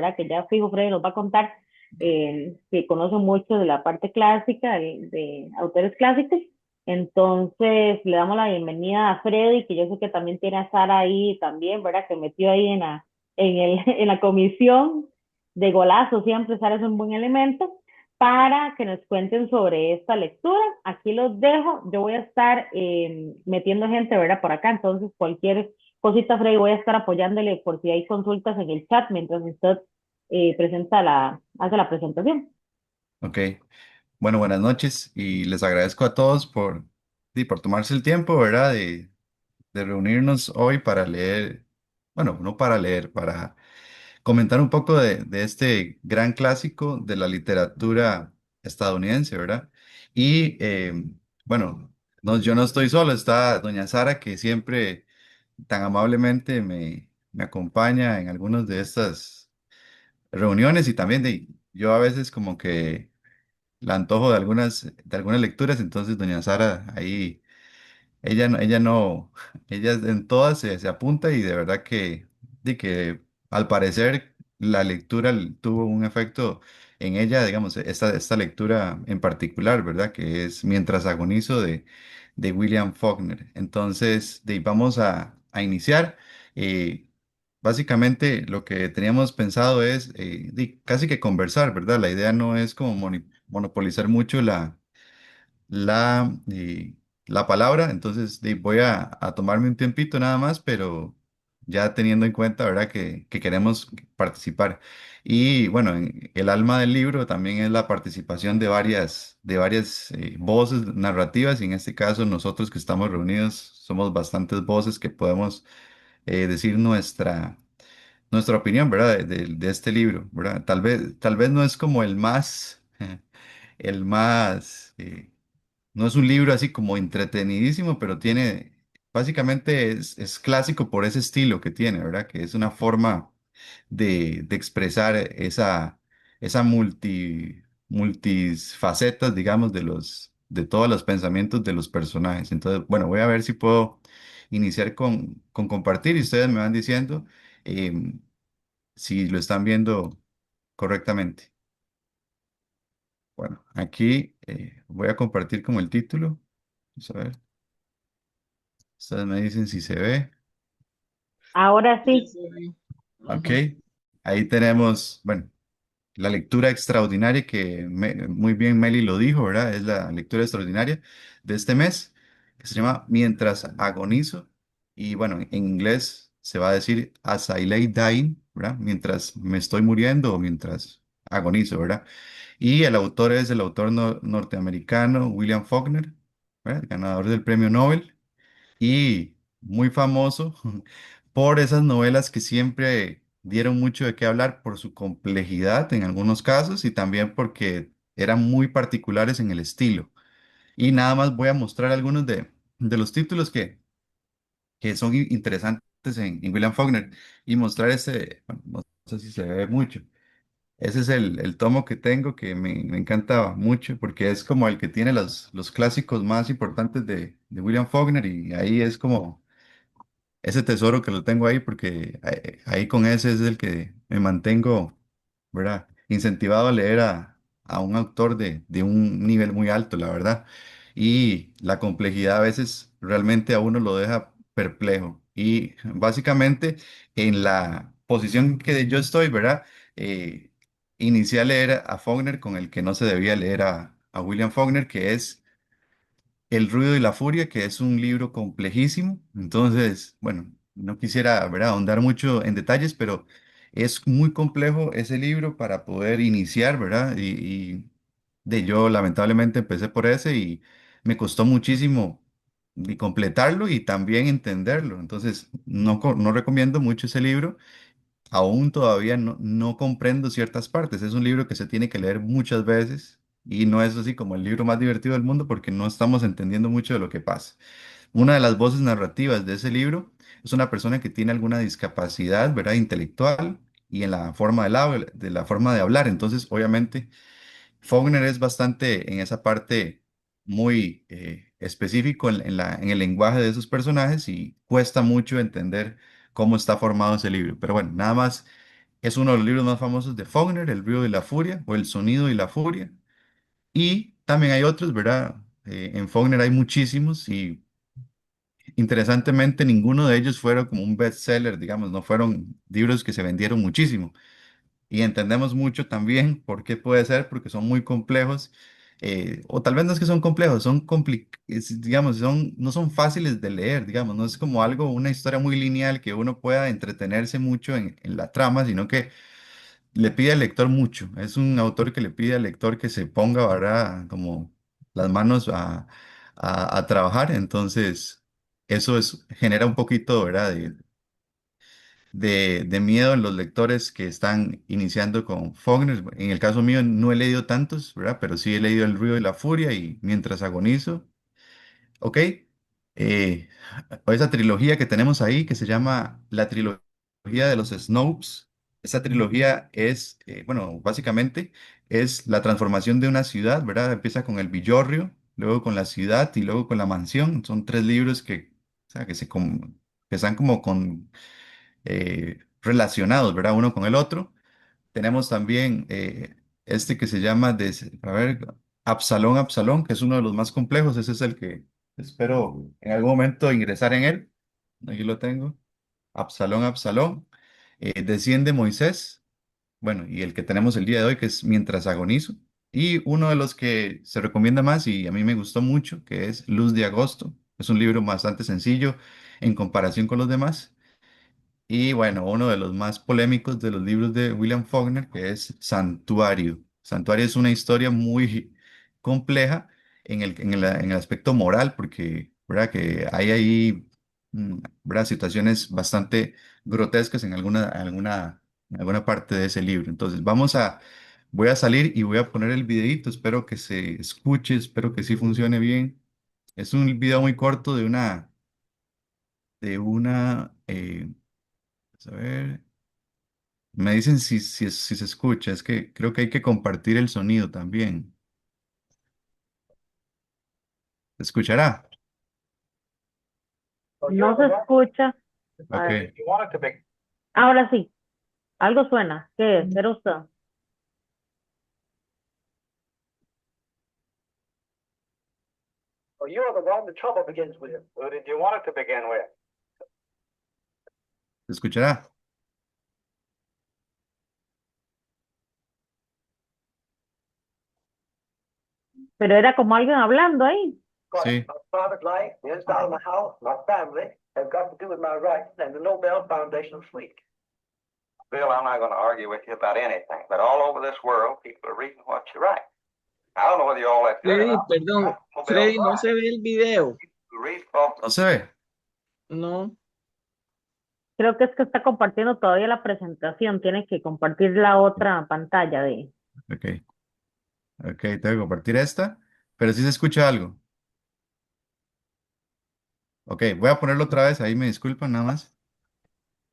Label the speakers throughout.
Speaker 1: ¿verdad? Que ya fijo Freddy nos va a contar, que conoce mucho de la parte clásica, de autores clásicos. Entonces, le damos la bienvenida a Freddy, que yo sé que también tiene a Sara ahí también, ¿verdad? Que metió ahí en la comisión de golazo, siempre Sara es un buen elemento, para que nos cuenten sobre esta lectura. Aquí los dejo, yo voy a estar metiendo gente, ¿verdad? Por acá, entonces cualquier cosita, Freddy, voy a estar apoyándole por si hay consultas en el chat mientras usted hace la presentación.
Speaker 2: Ok, bueno, buenas noches y les agradezco a todos por tomarse el tiempo, ¿verdad? De reunirnos hoy para leer, bueno, no para leer, para comentar un poco de este gran clásico de la literatura estadounidense, ¿verdad? Y bueno, no, yo no estoy solo, está doña Sara que siempre tan amablemente me acompaña en algunas de estas reuniones y también yo a veces como que la antojo de algunas lecturas, entonces doña Sara ahí, ella no, ella en todas se apunta y de verdad que al parecer la lectura tuvo un efecto en ella, digamos, esta lectura en particular, ¿verdad? Que es Mientras agonizo de William Faulkner. Entonces, vamos a iniciar. Eh, Básicamente lo que teníamos pensado es casi que conversar, ¿verdad? La idea no es como monopolizar mucho la palabra, entonces voy a tomarme un tiempito nada más, pero ya teniendo en cuenta, ¿verdad? Que queremos participar. Y bueno, el alma del libro también es la participación de varias voces narrativas, y en este caso nosotros que estamos reunidos somos bastantes voces que podemos decir nuestra opinión, ¿verdad? De este libro, ¿verdad? Tal vez no es como el más, el más, no es un libro así como entretenidísimo, pero básicamente es clásico por ese estilo que tiene, ¿verdad? Que es una forma de expresar esa multis facetas, digamos, de todos los pensamientos de los personajes. Entonces, bueno, voy a ver si puedo iniciar con compartir y ustedes me van diciendo em, si lo están viendo correctamente. Bueno, aquí voy a compartir como el título. Vamos a ver. Ustedes me dicen si se ve.
Speaker 1: Ahora
Speaker 2: Ya
Speaker 1: sí,
Speaker 2: se ve. Ok.
Speaker 1: ujú.
Speaker 2: Ahí tenemos, bueno, la lectura extraordinaria que muy bien Meli lo dijo, ¿verdad? Es la lectura extraordinaria de este mes, que se llama Mientras agonizo. Y bueno, en inglés se va a decir As I lay dying, ¿verdad? Mientras me estoy muriendo o mientras agonizo, ¿verdad? Y el autor es el autor norteamericano William Faulkner, ¿verdad? Ganador del premio Nobel y muy famoso por esas novelas que siempre dieron mucho de qué hablar por su complejidad en algunos casos y también porque eran muy particulares en el estilo. Y nada más voy a mostrar algunos de los títulos que son interesantes en William Faulkner y mostrar bueno, no sé si se ve mucho. Ese es el tomo que tengo que me encanta mucho porque es como el que tiene los clásicos más importantes de William Faulkner y ahí es como ese tesoro que lo tengo ahí porque ahí con ese es el que me mantengo, ¿verdad? Incentivado a leer a un autor de un nivel muy alto, la verdad. Y la complejidad a veces realmente a uno lo deja perplejo. Y básicamente en la posición que yo estoy, ¿verdad? Inicié a leer a Faulkner con el que no se debía leer a William Faulkner, que es el ruido y la furia, que es un libro complejísimo. Entonces, bueno, no quisiera, ¿verdad?, ahondar mucho en detalles, pero es muy complejo ese libro para poder iniciar, ¿verdad? Y yo lamentablemente empecé por ese y me costó muchísimo completarlo y también entenderlo. Entonces, no recomiendo mucho ese libro. Aún todavía no comprendo ciertas partes. Es un libro que se tiene que leer muchas veces y no es así como el libro más divertido del mundo porque no estamos entendiendo mucho de lo que pasa. Una de las voces narrativas de ese libro es una persona que tiene alguna discapacidad, ¿verdad?, intelectual y en la forma de la forma de hablar. Entonces, obviamente, Faulkner es bastante en esa parte muy específico en el lenguaje de esos personajes y cuesta mucho entender cómo está formado ese libro. Pero bueno, nada más Es uno de los libros más famosos de Faulkner, El río y la furia, o El sonido y la furia. Y también hay otros, ¿verdad? En Faulkner hay muchísimos y interesantemente ninguno de ellos fueron como un bestseller, digamos, no fueron libros que se vendieron muchísimo. Y entendemos mucho también por qué puede ser, porque son muy complejos, o tal vez no es que son complejos, digamos, no son fáciles de leer, digamos, no es como algo, una historia muy lineal que uno pueda entretenerse mucho en la trama, sino que le pide al lector mucho. Es un autor que le pide al lector que se ponga, ¿verdad? Como las manos a trabajar, entonces eso genera un poquito, ¿verdad? De miedo en los lectores que están iniciando con Faulkner. En el caso mío no he leído tantos, ¿verdad? Pero sí he leído El Ruido y la Furia y Mientras Agonizo. ¿Ok? O esa trilogía que tenemos ahí que se llama la trilogía de los Snopes. Esa trilogía es, bueno, básicamente es la transformación de una ciudad, ¿verdad? Empieza con el villorrio, luego con la ciudad y luego con la mansión. Son tres libros o sea, que están como relacionados, ¿verdad? Uno con el otro. Tenemos también este que se llama, a ver, Absalón, Absalón, que es uno de los más complejos. Ese es el que espero en algún momento ingresar en él. Aquí lo tengo. Absalón, Absalón. Desciende Moisés. Bueno, y el que tenemos el día de hoy, que es Mientras agonizo. Y uno de los que se recomienda más y a mí me gustó mucho, que es Luz de Agosto. Es un libro bastante sencillo en comparación con los demás. Y bueno, uno de los más polémicos de los libros de William Faulkner, que es Santuario. Santuario es una historia muy compleja en el aspecto moral, porque, ¿verdad? Que hay ahí, ¿verdad? Situaciones bastante grotescas en alguna parte de ese libro. Entonces, voy a salir y voy a poner el videito. Espero que se escuche, espero que sí funcione bien. Es un video muy corto vamos a ver. Me dicen si se escucha, es que creo que hay que compartir el sonido también. ¿Se escuchará?
Speaker 1: No se escucha. A
Speaker 2: Ok.
Speaker 1: ver, ahora sí, algo suena. ¿Qué es? ¿Era usted?
Speaker 2: Well, you are the one the trouble begins with. Who did you want it to begin with? ¿Se escuchará?
Speaker 1: Pero era como alguien hablando ahí.
Speaker 2: Sí. My private life, the inside of my house, my family have got to do with my rights and the Nobel Foundation Suite. Bill, I'm not going to argue with you about anything, but all over this world, people are reading what you write. I don't know whether you're all that good or
Speaker 3: Freddy,
Speaker 2: not, but you
Speaker 3: perdón,
Speaker 2: got the Nobel
Speaker 3: Freddy, no
Speaker 2: Prize.
Speaker 3: se ve el video.
Speaker 2: You read Faulkner. No se ve.
Speaker 3: No,
Speaker 1: Creo que es que está compartiendo todavía la presentación. Tiene que compartir la otra pantalla de.
Speaker 2: Ok, ok, tengo que compartir esta, pero sí se escucha algo. Ok, voy a ponerlo otra vez, ahí me disculpan nada más.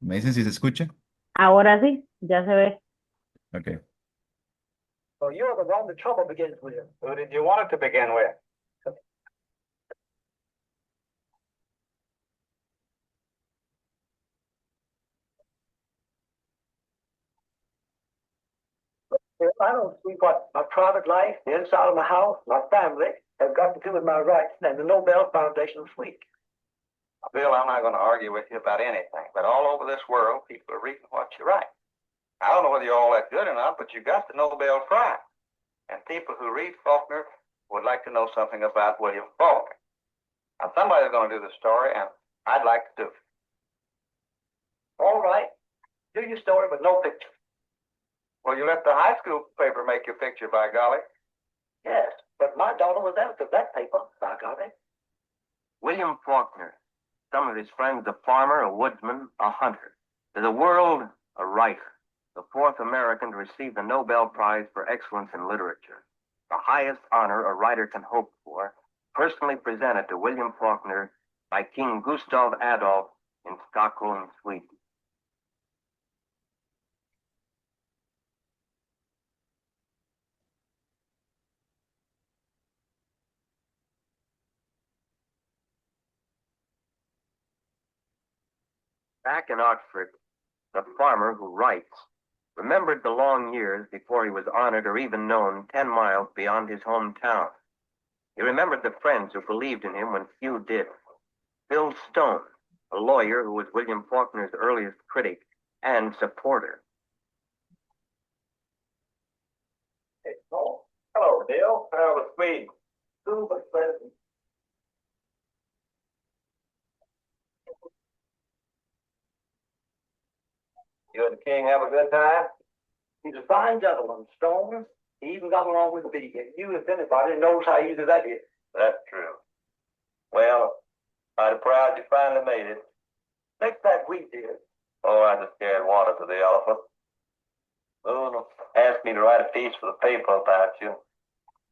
Speaker 2: Me dicen si se escucha.
Speaker 1: Ahora sí, ya se ve.
Speaker 2: Ok. So you're the one the trouble begins with. Who did you want it to begin with? I don't see what my private life, the inside of my house, my family have got to do with my rights and the Nobel Foundation Suite. Bill, I'm not going to argue with you about anything, but all over this world, people are reading what you write. I don't know whether you're all that good or not, but you got the Nobel Prize. And people who read Faulkner would like to know something about William Faulkner. Now, somebody's going to do the story, and I'd like to do it. All right. Do your story, but no picture. Well, you let the high school paper make your picture, by golly. Yes, but my daughter was editor of that paper, by golly. William Faulkner. Some of his friends, a farmer, a woodsman, a hunter. To the world, a writer. The fourth American to receive the Nobel Prize for Excellence in Literature. The highest honor a writer can hope for, personally presented to William Faulkner by King Gustav Adolf in Stockholm, Sweden. Back in Oxford, the farmer who writes
Speaker 4: remembered the long years before he was honored or even known 10 miles beyond his hometown. He remembered the friends who believed in him when few did. Bill Stone, a lawyer who was William Faulkner's earliest critic and supporter. Hey, oh, hello, Bill. How was Sweden? Super pleasant. You and the king have a good time? He's a fine gentleman, Stone. He even got along with me. And you, if anybody, knows how easy that is. That's true. Well, I'm proud you finally made it. Next that we did. Oh, I just carried water to the elephant. Boone asked me to write a piece for the paper about you.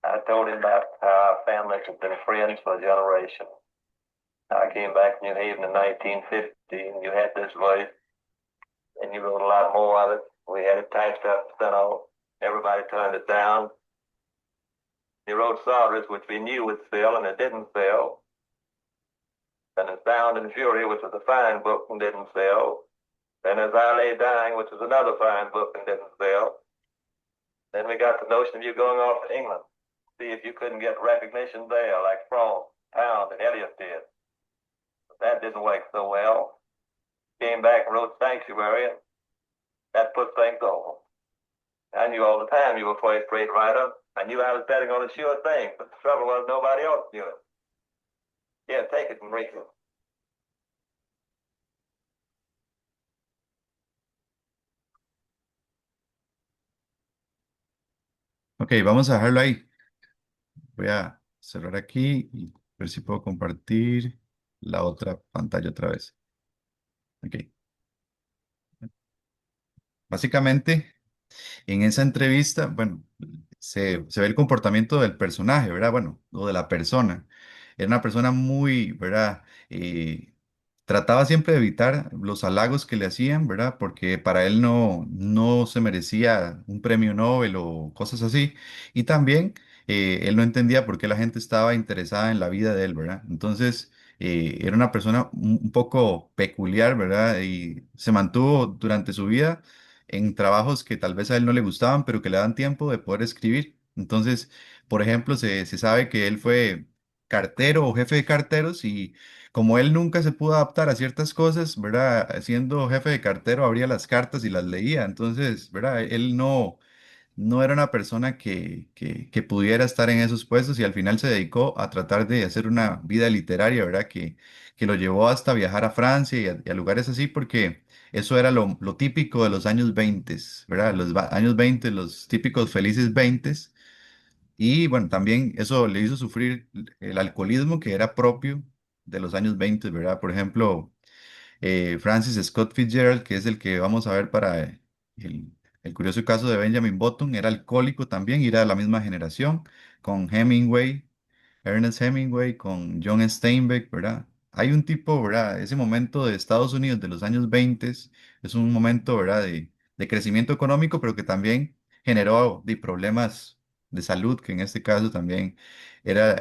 Speaker 4: I told him about how our families have been friends for a generation. I came back from New Haven in 1950, and you had this voice, and you wrote a lot more of it. We had it typed up, sent off. Everybody turned it down. You wrote Sardis, which we knew would sell, and it didn't sell. And then Sound and Fury, which was a fine book and didn't sell. Then As I Lay Dying, which was another fine book and didn't sell. Then we got the notion of you going off to England. See if you couldn't get recognition there, like Frome, Pound, and Eliot did. But that didn't work so well. Came back and wrote Sanctuary, and that put things over. I knew all the time you were a first-rate writer. I knew I was betting on a sure thing, but the trouble was nobody else knew it. Yeah, take it and read it.
Speaker 2: Ok, vamos a dejarlo ahí. Voy a cerrar aquí y ver si puedo compartir la otra pantalla otra vez. Ok. Básicamente, en esa entrevista, bueno, se ve el comportamiento del personaje, ¿verdad? Bueno, o de la persona. Era una persona muy, ¿verdad? Trataba siempre de evitar los halagos que le hacían, ¿verdad? Porque para él no se merecía un premio Nobel o cosas así. Y también él no entendía por qué la gente estaba interesada en la vida de él, ¿verdad? Entonces, era una persona un poco peculiar, ¿verdad? Y se mantuvo durante su vida en trabajos que tal vez a él no le gustaban, pero que le dan tiempo de poder escribir. Entonces, por ejemplo, se sabe que él fue cartero o jefe de carteros y como él nunca se pudo adaptar a ciertas cosas, ¿verdad? Siendo jefe de cartero, abría las cartas y las leía. Entonces, ¿verdad? Él no era una persona que pudiera estar en esos puestos y al final se dedicó a tratar de hacer una vida literaria, ¿verdad? Que lo llevó hasta viajar a Francia y a lugares así porque eso era lo típico de los años 20, ¿verdad? Los años 20, los típicos felices 20. Y bueno, también eso le hizo sufrir el alcoholismo que era propio de los años 20, ¿verdad? Por ejemplo, Francis Scott Fitzgerald, que es el que vamos a ver para el, el curioso caso de Benjamin Button, era alcohólico también y era de la misma generación, con Hemingway, Ernest Hemingway, con John Steinbeck, ¿verdad? Hay un tipo, ¿verdad? Ese momento de Estados Unidos de los años 20 es un momento, ¿verdad? De crecimiento económico, pero que también generó de problemas de salud, que en este caso también era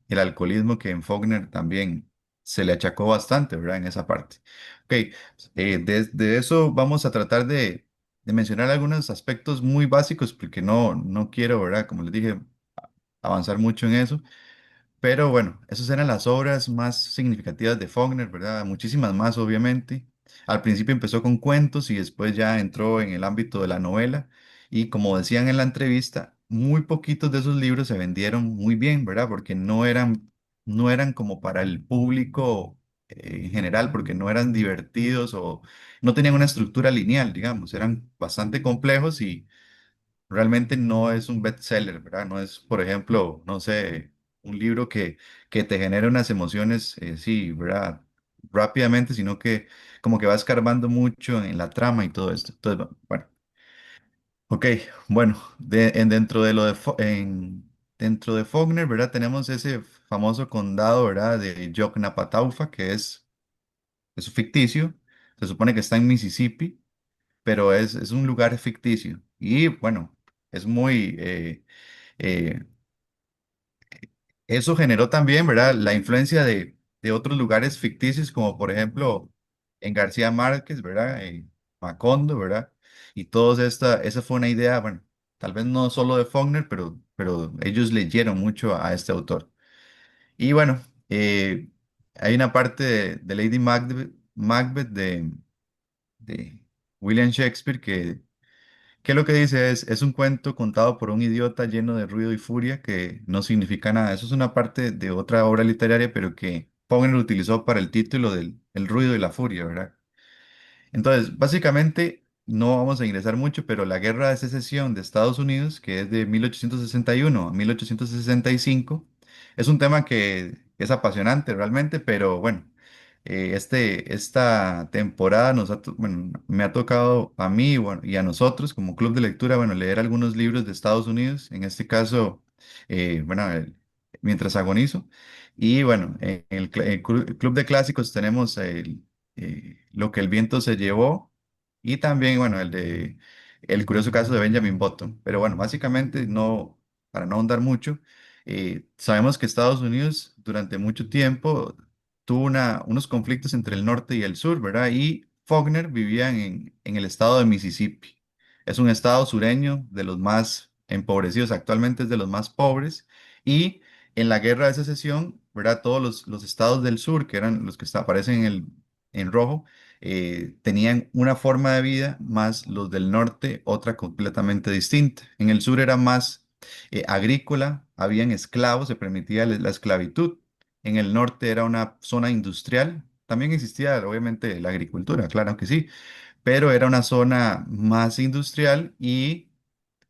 Speaker 2: el alcoholismo que en Faulkner también se le achacó bastante, ¿verdad? En esa parte. Ok, de eso vamos a tratar de mencionar algunos aspectos muy básicos, porque no quiero, ¿verdad? Como les dije, avanzar mucho en eso. Pero bueno, esas eran las obras más significativas de Faulkner, ¿verdad? Muchísimas más, obviamente. Al principio empezó con cuentos y después ya entró en el ámbito de la novela. Y como decían en la entrevista, muy poquitos de esos libros se vendieron muy bien, ¿verdad? Porque no eran como para el público en general, porque no eran divertidos o no tenían una estructura lineal, digamos. Eran bastante complejos y realmente no es un bestseller, ¿verdad? No es, por ejemplo, no sé, un libro que te genere unas emociones, sí, ¿verdad? Rápidamente, sino que como que va escarbando mucho en la trama y todo esto. Entonces, bueno, ok, bueno, dentro de dentro de Faulkner, ¿verdad? Tenemos ese famoso condado, ¿verdad? De Yoknapataufa, que es ficticio. Se supone que está en Mississippi, pero es un lugar ficticio. Y bueno, es muy... eh, eso generó también, ¿verdad? La influencia de otros lugares ficticios, como por ejemplo en García Márquez, ¿verdad? En Macondo, ¿verdad? y esa fue una idea, bueno, tal vez no solo de Faulkner, pero ellos leyeron mucho a este autor. Y bueno, hay una parte de Lady Macbeth de William Shakespeare que lo que dice es un cuento contado por un idiota lleno de ruido y furia que no significa nada. Eso es una parte de otra obra literaria, pero que Faulkner utilizó para el título del el ruido y la furia, ¿verdad? Entonces, básicamente, no vamos a ingresar mucho, pero la Guerra de Secesión de Estados Unidos, que es de 1861 a 1865, es un tema que es apasionante realmente, pero bueno, esta temporada bueno, me ha tocado a mí bueno, y a nosotros como club de lectura, bueno, leer algunos libros de Estados Unidos, en este caso, bueno, mientras agonizo. Y bueno, en el club de clásicos tenemos Lo que el viento se llevó y también, bueno, el curioso caso de Benjamin Button. Pero bueno, básicamente, no, para no ahondar mucho, sabemos que Estados Unidos durante mucho tiempo tuvo unos conflictos entre el norte y el sur, ¿verdad? Y Faulkner vivía en el estado de Mississippi. Es un estado sureño de los más empobrecidos, actualmente es de los más pobres. Y en la guerra de secesión, ¿verdad? Todos los estados del sur, que eran los que aparecen en rojo, tenían una forma de vida, más los del norte otra completamente distinta. En el sur era más agrícola, habían esclavos, se permitía la esclavitud. En el norte era una zona industrial, también existía obviamente la agricultura, claro que sí, pero era una zona más industrial y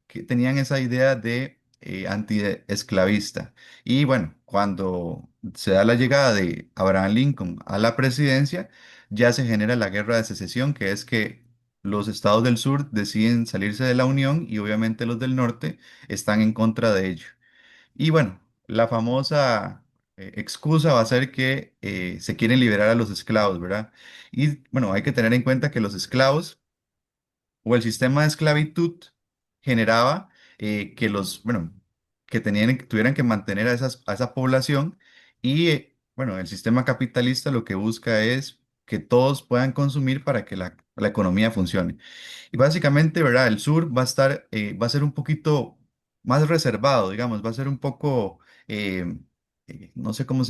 Speaker 2: que tenían esa idea de antiesclavista. Y bueno, cuando se da la llegada de Abraham Lincoln a la presidencia, ya se genera la guerra de secesión, que es que los estados del sur deciden salirse de la Unión y obviamente los del norte están en contra de ello. Y bueno, la famosa excusa va a ser que se quieren liberar a los esclavos, ¿verdad? Y bueno, hay que tener en cuenta que los esclavos o el sistema de esclavitud generaba bueno, que tuvieran que mantener a esa población y, bueno, el sistema capitalista lo que busca es que todos puedan consumir para que la economía funcione. Y básicamente, ¿verdad? El sur va a ser un poquito más reservado, digamos, va a ser un poco, no sé cómo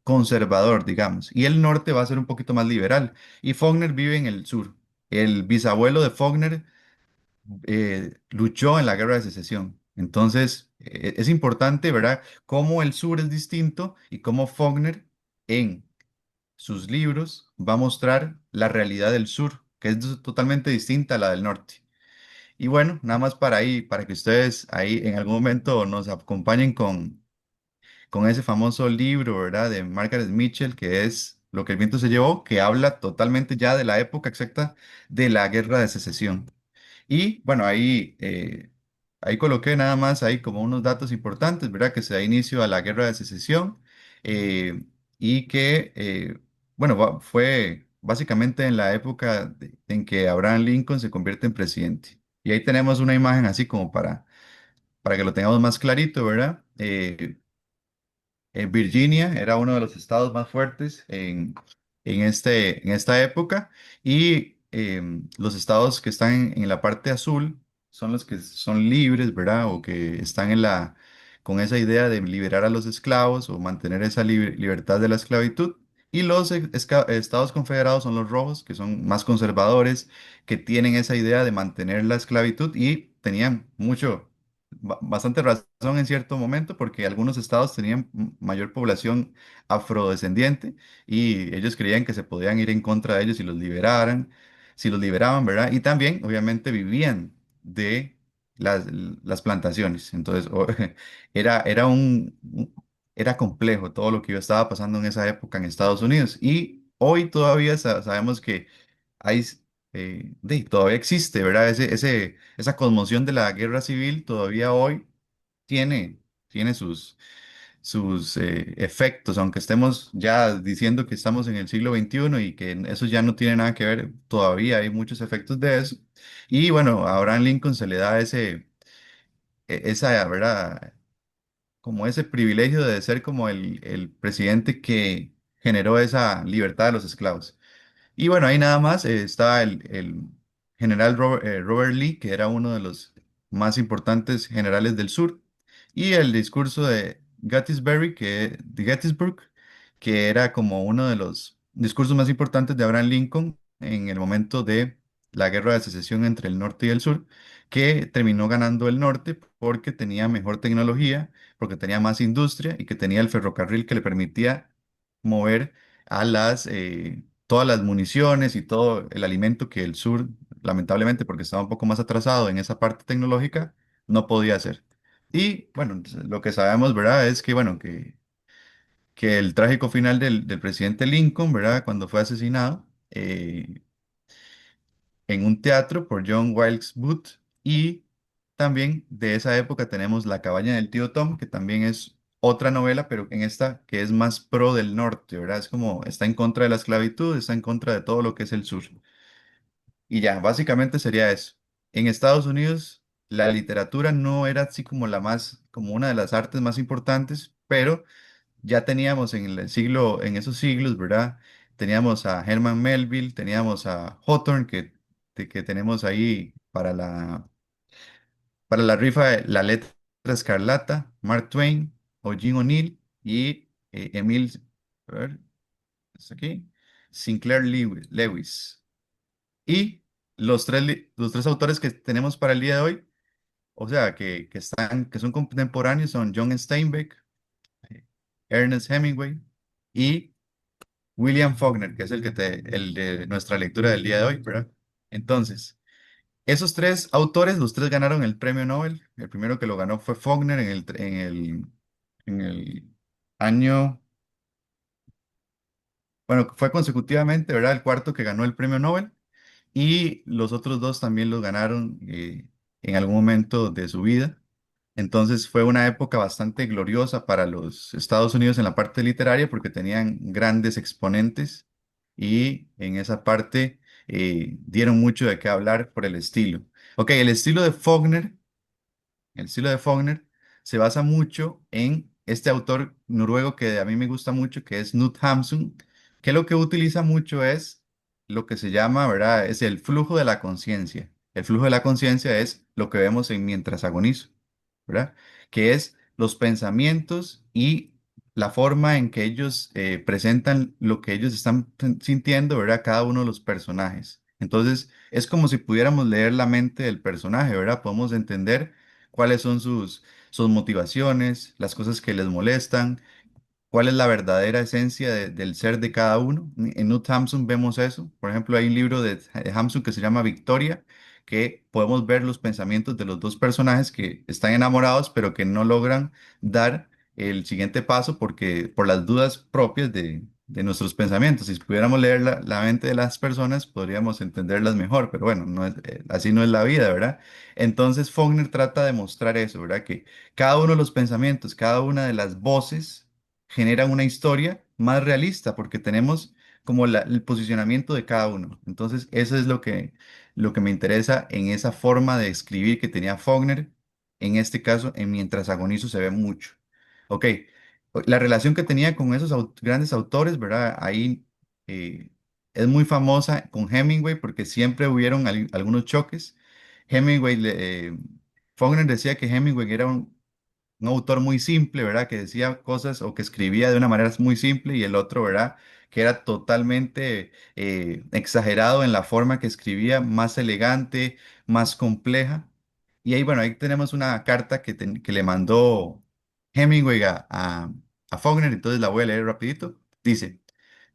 Speaker 2: conservador, digamos, y el norte va a ser un poquito más liberal. Y Faulkner vive en el sur. El bisabuelo de Faulkner luchó en la guerra de secesión. Entonces, es importante, ¿verdad?, cómo el sur es distinto y cómo Faulkner en sus libros va a mostrar la realidad del sur, que es totalmente distinta a la del norte. Y bueno, nada más para que ustedes ahí en algún momento nos acompañen con ese famoso libro, ¿verdad?, de Margaret Mitchell, que es Lo que el viento se llevó, que habla totalmente ya de la época exacta de la guerra de secesión. Y bueno, ahí coloqué nada más ahí como unos datos importantes, ¿verdad? Que se da inicio a la guerra de secesión eh, y que, bueno, fue básicamente en la época en que Abraham Lincoln se convierte en presidente. Y ahí tenemos una imagen así como para que lo tengamos más clarito, ¿verdad? Virginia era uno de los estados más fuertes en esta época y los estados que están en la parte azul son los que son libres, ¿verdad? O que están con esa idea de liberar a los esclavos o mantener esa libertad de la esclavitud. Y los estados confederados son los rojos, que son más conservadores, que tienen esa idea de mantener la esclavitud y tenían bastante razón en cierto momento porque algunos estados tenían mayor población afrodescendiente y ellos creían que se podían ir en contra de ellos si los liberaban, ¿verdad? Y también, obviamente, vivían de las plantaciones. Entonces, era era complejo todo lo que estaba pasando en esa época en Estados Unidos. Y hoy todavía sabemos que hay, todavía existe, ¿verdad? Esa conmoción de la guerra civil todavía hoy tiene, tiene sus efectos, aunque estemos ya diciendo que estamos en el siglo XXI y que eso ya no tiene nada que ver, todavía hay muchos efectos de eso. Y bueno, a Abraham Lincoln se le da esa, ¿verdad? Como ese privilegio de ser como el presidente que generó esa libertad de los esclavos. Y bueno, ahí nada más está el general Robert Lee, que era uno de los más importantes generales del sur, y el discurso de Gettysburg, que era como uno de los discursos más importantes de Abraham Lincoln en el momento de la guerra de secesión entre el norte y el sur, que terminó ganando el norte porque tenía mejor tecnología, porque tenía más industria y que tenía el ferrocarril que le permitía mover a todas las municiones y todo el alimento que el sur, lamentablemente, porque estaba un poco más atrasado en esa parte tecnológica, no podía hacer. Y bueno, lo que sabemos, ¿verdad? Es que, bueno, que el trágico final del presidente Lincoln, ¿verdad? Cuando fue asesinado en un teatro por John Wilkes Booth. Y también de esa época tenemos La cabaña del tío Tom, que también es otra novela, pero en esta que es más pro del norte, ¿verdad? Es como está en contra de la esclavitud, está en contra de todo lo que es el sur. Y ya, básicamente sería eso. En Estados Unidos, la literatura no era así como como una de las artes más importantes, pero ya teníamos en esos siglos, ¿verdad? Teníamos a Herman Melville, teníamos a Hawthorne, que tenemos ahí para la rifa de La Letra Escarlata, Mark Twain, Eugene O'Neill y Emil, a ver, ¿está aquí? Sinclair Lewis. Y los tres autores que tenemos para el día de hoy, o sea, que son contemporáneos, son John Steinbeck, eh, Ernest Hemingway y William Faulkner, que es el de nuestra lectura del día de hoy, ¿verdad? Entonces, esos tres autores, los tres ganaron el premio Nobel. El primero que lo ganó fue Faulkner en el año, bueno, fue consecutivamente, ¿verdad? El cuarto que ganó el premio Nobel. Y los otros dos también lo ganaron en algún momento de su vida. Entonces fue una época bastante gloriosa para los Estados Unidos en la parte literaria porque tenían grandes exponentes y en esa parte dieron mucho de qué hablar por el estilo. Ok, el estilo de Faulkner se basa mucho en este autor noruego que a mí me gusta mucho, que es Knut Hamsun, que lo que utiliza mucho es lo que se llama, ¿verdad? Es el flujo de la conciencia. El flujo de la conciencia es lo que vemos en Mientras agonizo, ¿verdad? Que es los pensamientos y la forma en que ellos presentan lo que ellos están sintiendo, ¿verdad? Cada uno de los personajes. Entonces, es como si pudiéramos leer la mente del personaje, ¿verdad? Podemos entender cuáles son sus motivaciones, las cosas que les molestan, cuál es la verdadera esencia del ser de cada uno. En Knut Hamsun vemos eso. Por ejemplo, hay un libro de Hamsun que se llama Victoria, que podemos ver los pensamientos de los dos personajes que están enamorados, pero que no logran dar el siguiente paso por las dudas propias de nuestros pensamientos. Si pudiéramos leer la mente de las personas, podríamos entenderlas mejor, pero bueno, así no es la vida, ¿verdad? Entonces, Faulkner trata de mostrar eso, ¿verdad? Que cada uno de los pensamientos, cada una de las voces, generan una historia más realista porque tenemos como el posicionamiento de cada uno. Entonces, eso es lo que me interesa en esa forma de escribir que tenía Faulkner. En este caso, en Mientras agonizo se ve mucho. Ok, la relación que tenía con esos grandes autores, ¿verdad? Ahí eh, es muy famosa con Hemingway porque siempre hubieron algunos choques. Hemingway, Faulkner decía que Hemingway era un autor muy simple, ¿verdad? Que decía cosas o que escribía de una manera muy simple y el otro, ¿verdad? Que era totalmente exagerado en la forma que escribía, más elegante, más compleja. Y ahí, bueno, ahí tenemos una carta que le mandó Hemingway a Faulkner, entonces la voy a leer rapidito. Dice.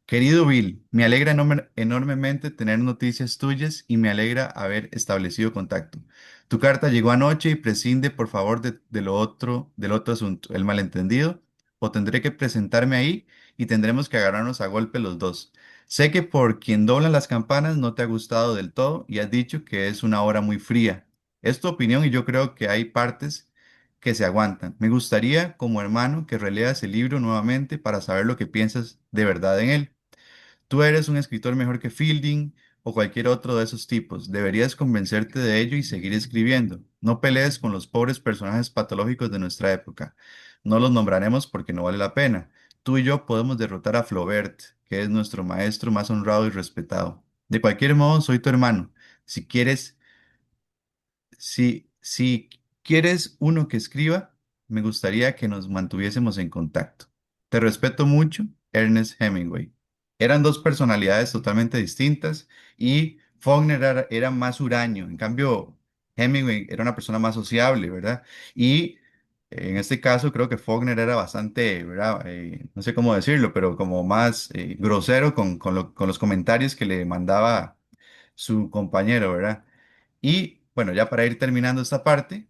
Speaker 2: Querido Bill, me alegra enormemente tener noticias tuyas y me alegra haber establecido contacto. Tu carta llegó anoche y prescinde, por favor, del otro asunto, el malentendido, o tendré que presentarme ahí y tendremos que agarrarnos a golpe los dos. Sé que por quien doblan las campanas no te ha gustado del todo y has dicho que es una obra muy fría. Es tu opinión y yo creo que hay partes que se aguantan. Me gustaría, como hermano, que releas el libro nuevamente para saber lo que piensas de verdad en él. Tú eres un escritor mejor que Fielding o cualquier otro de esos tipos. Deberías convencerte de ello y seguir escribiendo. No pelees con los pobres personajes patológicos de nuestra época. No los nombraremos porque no vale la pena. Tú y yo podemos derrotar a Flaubert, que es nuestro maestro más honrado y respetado. De cualquier modo, soy tu hermano. Si quieres, si quieres uno que escriba, me gustaría que nos mantuviésemos en contacto. Te respeto mucho, Ernest Hemingway. Eran dos personalidades totalmente distintas y Faulkner era más huraño. En cambio, Hemingway era una persona más sociable, ¿verdad? Y en este caso creo que Faulkner era bastante, ¿verdad? No sé cómo decirlo, pero como más grosero con los comentarios que le mandaba su compañero, ¿verdad? Y bueno, ya para ir terminando esta parte,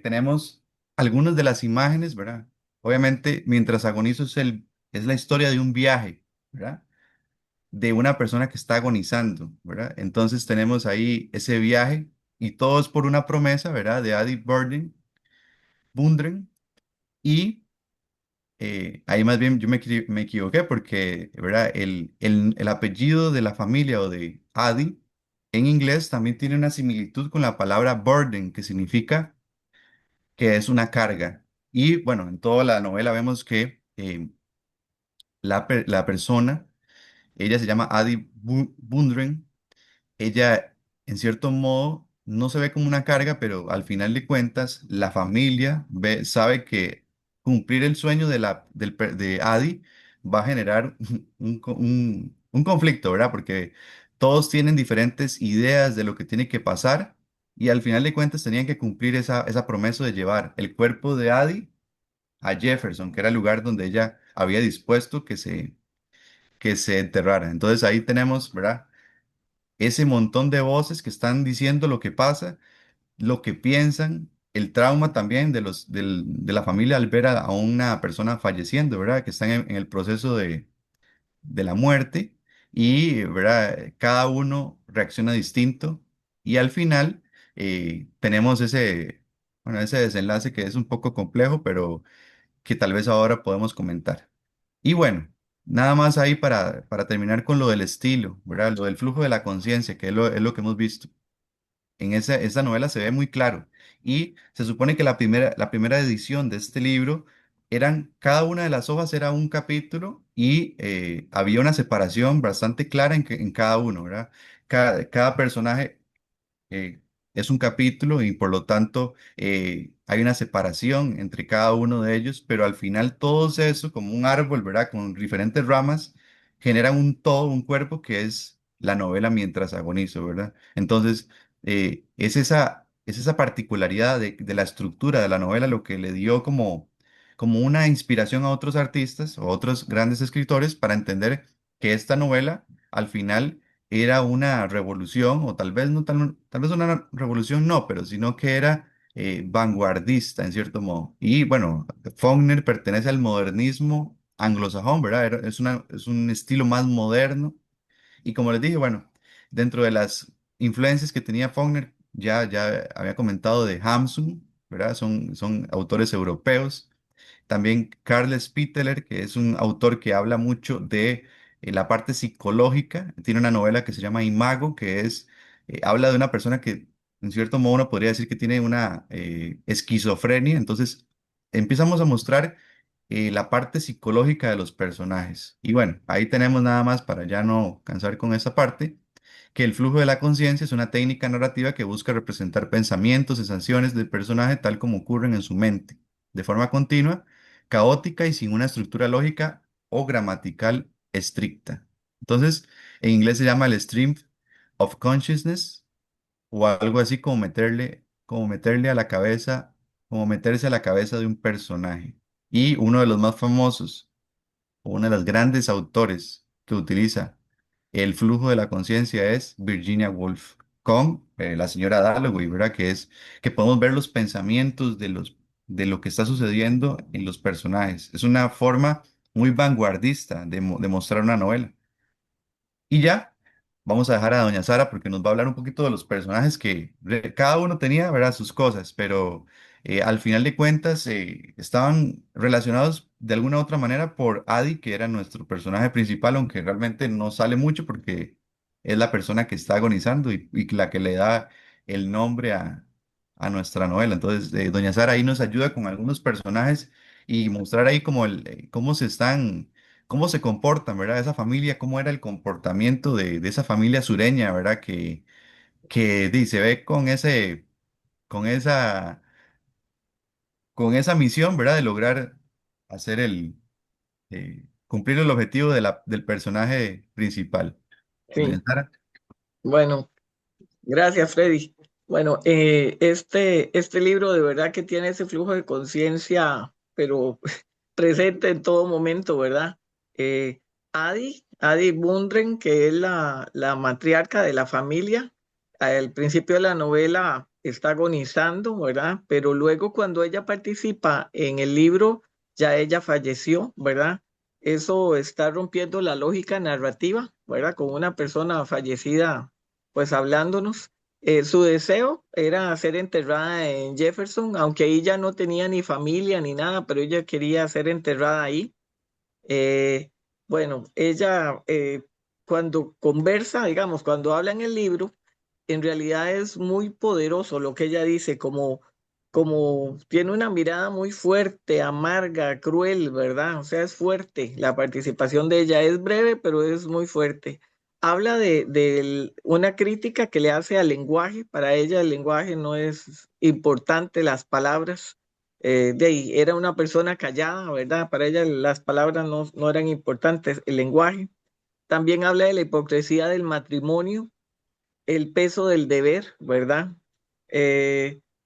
Speaker 2: tenemos algunas de las imágenes, ¿verdad? Obviamente, mientras agonizo es la historia de un viaje, ¿verdad? De una persona que está agonizando, ¿verdad? Entonces tenemos ahí ese viaje y todo es por una promesa, ¿verdad? De Adi Bundren. Y ahí más bien yo me equivoqué porque, ¿verdad? El apellido de la familia o de Adi en inglés también tiene una similitud con la palabra burden, que significa que es una carga. Y bueno, en toda la novela vemos que la persona, ella se llama Adi Bundren, ella en cierto modo no se ve como una carga, pero al final de cuentas la familia sabe que cumplir el sueño de Adi va a generar un conflicto, ¿verdad? Porque todos tienen diferentes ideas de lo que tiene que pasar y al final de cuentas tenían que cumplir esa promesa de llevar el cuerpo de Adi a Jefferson, que era el lugar donde ella había dispuesto que se enterrara. Entonces ahí tenemos, ¿verdad? Ese montón de voces que están diciendo lo que pasa, lo que piensan, el trauma también de la familia al ver a una persona falleciendo, ¿verdad? Que están en el proceso de la muerte y, ¿verdad? Cada uno reacciona distinto y al final tenemos bueno, ese desenlace que es un poco complejo, pero que tal vez ahora podemos comentar. Y bueno, nada más ahí para terminar con lo del estilo, ¿verdad? Lo del flujo de la conciencia, que es lo que hemos visto. En esa novela se ve muy claro. Y se supone que la primera edición de este libro cada una de las hojas era un capítulo y había una separación bastante clara en cada uno, ¿verdad? Cada personaje eh, es un capítulo y por lo tanto hay una separación entre cada uno de ellos, pero al final todo eso, como un árbol, ¿verdad? Con diferentes ramas, generan un todo, un cuerpo que es la novela mientras agonizo, ¿verdad? Entonces, es esa particularidad de la estructura de la novela lo que le dio como una inspiración a otros artistas o otros grandes escritores para entender que esta novela al final era una revolución, o tal vez no tal vez una revolución no, pero sino que era vanguardista en cierto modo. Y bueno, Faulkner pertenece al modernismo anglosajón, ¿verdad? Es un estilo más moderno. Y como les dije, bueno, dentro de las influencias que tenía Faulkner, ya había comentado de Hamsun, ¿verdad? Son autores europeos. También Carl Spitteler, que es un autor que habla mucho de la parte psicológica. Tiene una novela que se llama Imago, habla de una persona que, en cierto modo, uno podría decir que tiene una esquizofrenia. Entonces, empezamos a mostrar la parte psicológica de los personajes. Y bueno, ahí tenemos nada más para ya no cansar con esa parte que el flujo de la conciencia es una técnica narrativa que busca representar pensamientos y sensaciones del personaje tal como ocurren en su mente, de forma continua, caótica y sin una estructura lógica o gramatical estricta. Entonces, en inglés se llama el stream of consciousness o algo así como meterle a la cabeza, como meterse a la cabeza de un personaje. Y uno de los más famosos, o una de las grandes autores que utiliza el flujo de la conciencia es Virginia Woolf con la señora Dalloway, ¿verdad? Que podemos ver los pensamientos de lo que está sucediendo en los personajes. Es una forma muy vanguardista de mostrar una novela. Y ya, vamos a dejar a Doña Sara porque nos va a hablar un poquito de los personajes que cada uno tenía, ¿verdad? Sus cosas, pero al final de cuentas estaban relacionados de alguna u otra manera por Adi, que era nuestro personaje principal, aunque realmente no sale mucho porque es la persona que está agonizando y la que le da el nombre a nuestra novela. Entonces, Doña Sara ahí nos ayuda con algunos personajes y mostrar ahí como cómo se comportan, ¿verdad? Esa familia, cómo era el comportamiento de esa familia sureña, ¿verdad? Que que se ve con esa, con esa misión, ¿verdad? De lograr hacer cumplir el objetivo del personaje principal. Doña
Speaker 3: Sí,
Speaker 2: Sara.
Speaker 3: bueno, gracias, Freddy. Bueno, este libro de verdad que tiene ese flujo de conciencia, pero presente en todo momento, ¿verdad? Adi Bundren, que es la matriarca de la familia, al principio de la novela está agonizando, ¿verdad? Pero luego cuando ella participa en el libro, ya ella falleció, ¿verdad? Eso está rompiendo la lógica narrativa, ¿verdad? Con una persona fallecida, pues hablándonos. Su deseo era ser enterrada en Jefferson, aunque ella no tenía ni familia ni nada, pero ella quería ser enterrada ahí. Eh, bueno, ella cuando conversa, digamos, cuando habla en el libro, en realidad es muy poderoso lo que ella dice, como tiene una mirada muy fuerte, amarga, cruel, ¿verdad? O sea, es fuerte. La participación de ella es breve, pero es muy fuerte. Habla de una crítica que le hace al lenguaje. Para ella el lenguaje no es importante, las palabras de ahí, era una persona callada, ¿verdad? Para ella las palabras no eran importantes, el lenguaje. También habla de la hipocresía del matrimonio, el peso del deber, ¿verdad?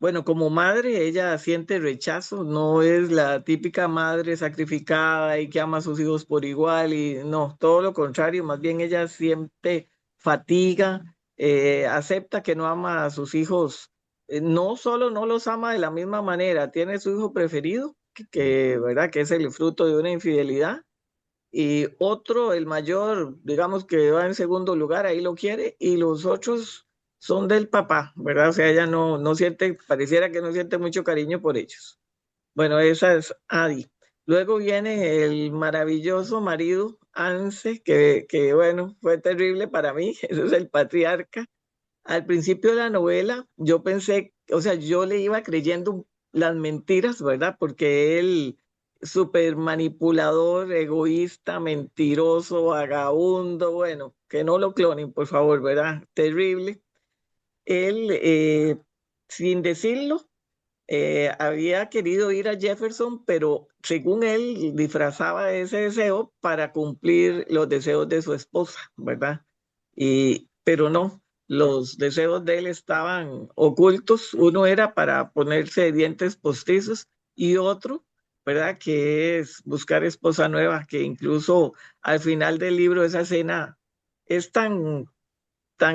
Speaker 3: Bueno, como madre, ella siente rechazo, no es la típica madre sacrificada y que ama a sus hijos por igual, y no, todo lo contrario, más bien ella siente fatiga, acepta que no ama a sus hijos, no solo no los ama de la misma manera, tiene su hijo preferido, ¿verdad? Que es el fruto de una infidelidad y otro, el mayor, digamos que va en segundo lugar, ahí lo quiere, y los otros son del papá, ¿verdad? O sea, ella no siente, pareciera que no siente mucho cariño por ellos. Bueno, esa es Adi. Luego viene el maravilloso marido Anse, que bueno, fue terrible para mí, ese es el patriarca. Al principio de la novela, yo pensé, o sea, yo le iba creyendo las mentiras, ¿verdad? Porque él, súper manipulador, egoísta, mentiroso, vagabundo, bueno, que no lo clonen, por favor, ¿verdad? Terrible. Él, sin decirlo, había querido ir a Jefferson, pero según él, disfrazaba ese deseo para cumplir los deseos de su esposa, ¿verdad? Pero no, los deseos de él estaban ocultos. Uno era para ponerse dientes postizos y otro, ¿verdad? Que es buscar esposa nueva, que incluso al final del libro esa escena es tan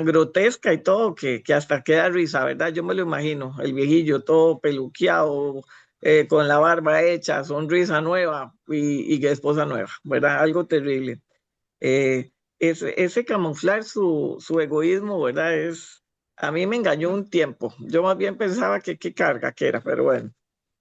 Speaker 3: grotesca y todo que hasta queda risa, ¿verdad? Yo me lo imagino, el viejillo todo peluqueado, con la barba hecha, sonrisa nueva y que esposa nueva, ¿verdad? Algo terrible. Eh, ese camuflar su egoísmo, ¿verdad? A mí me engañó un tiempo. Yo más bien pensaba que qué carga que era, pero bueno,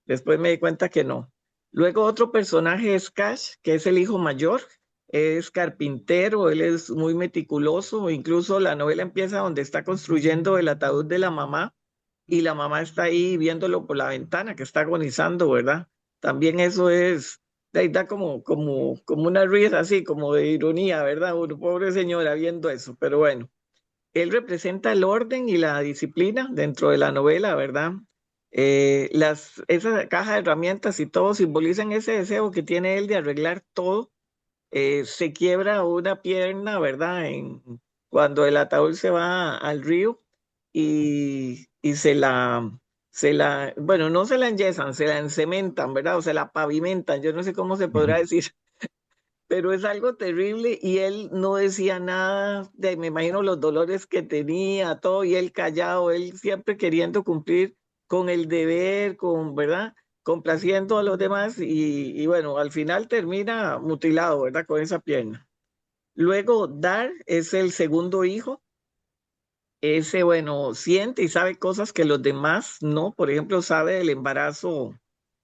Speaker 3: después me di cuenta que no. Luego otro personaje es Cash, que es el hijo mayor, es carpintero, él es muy meticuloso, incluso la novela empieza donde está construyendo el ataúd de la mamá y la mamá está ahí viéndolo por la ventana, que está agonizando, ¿verdad? También eso es, de ahí da como una risa así, como de ironía, ¿verdad? Una pobre señora viendo eso, pero bueno, él representa el orden y la disciplina dentro de la novela, ¿verdad? Esa caja de herramientas y todo simbolizan ese deseo que tiene él de arreglar todo. Se quiebra una pierna, ¿verdad? Cuando el ataúd se va al río y bueno, no se la enyesan, se la encementan, ¿verdad? O se la pavimentan, yo no sé cómo se podrá decir, pero es algo terrible y él no decía nada, me imagino los dolores que tenía, todo, y él callado, él siempre queriendo cumplir con el deber, ¿verdad? Complaciendo a los demás y bueno, al final termina mutilado, ¿verdad? Con esa pierna. Luego, Dar es el segundo hijo. Ese, bueno, siente y sabe cosas que los demás no. Por ejemplo, sabe del embarazo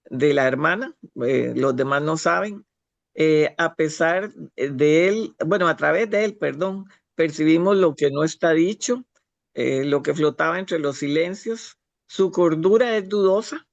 Speaker 3: de la hermana, los demás no saben. A pesar de él, bueno, a través de él, perdón, percibimos lo que no está dicho, lo que flotaba entre los silencios. Su cordura es dudosa,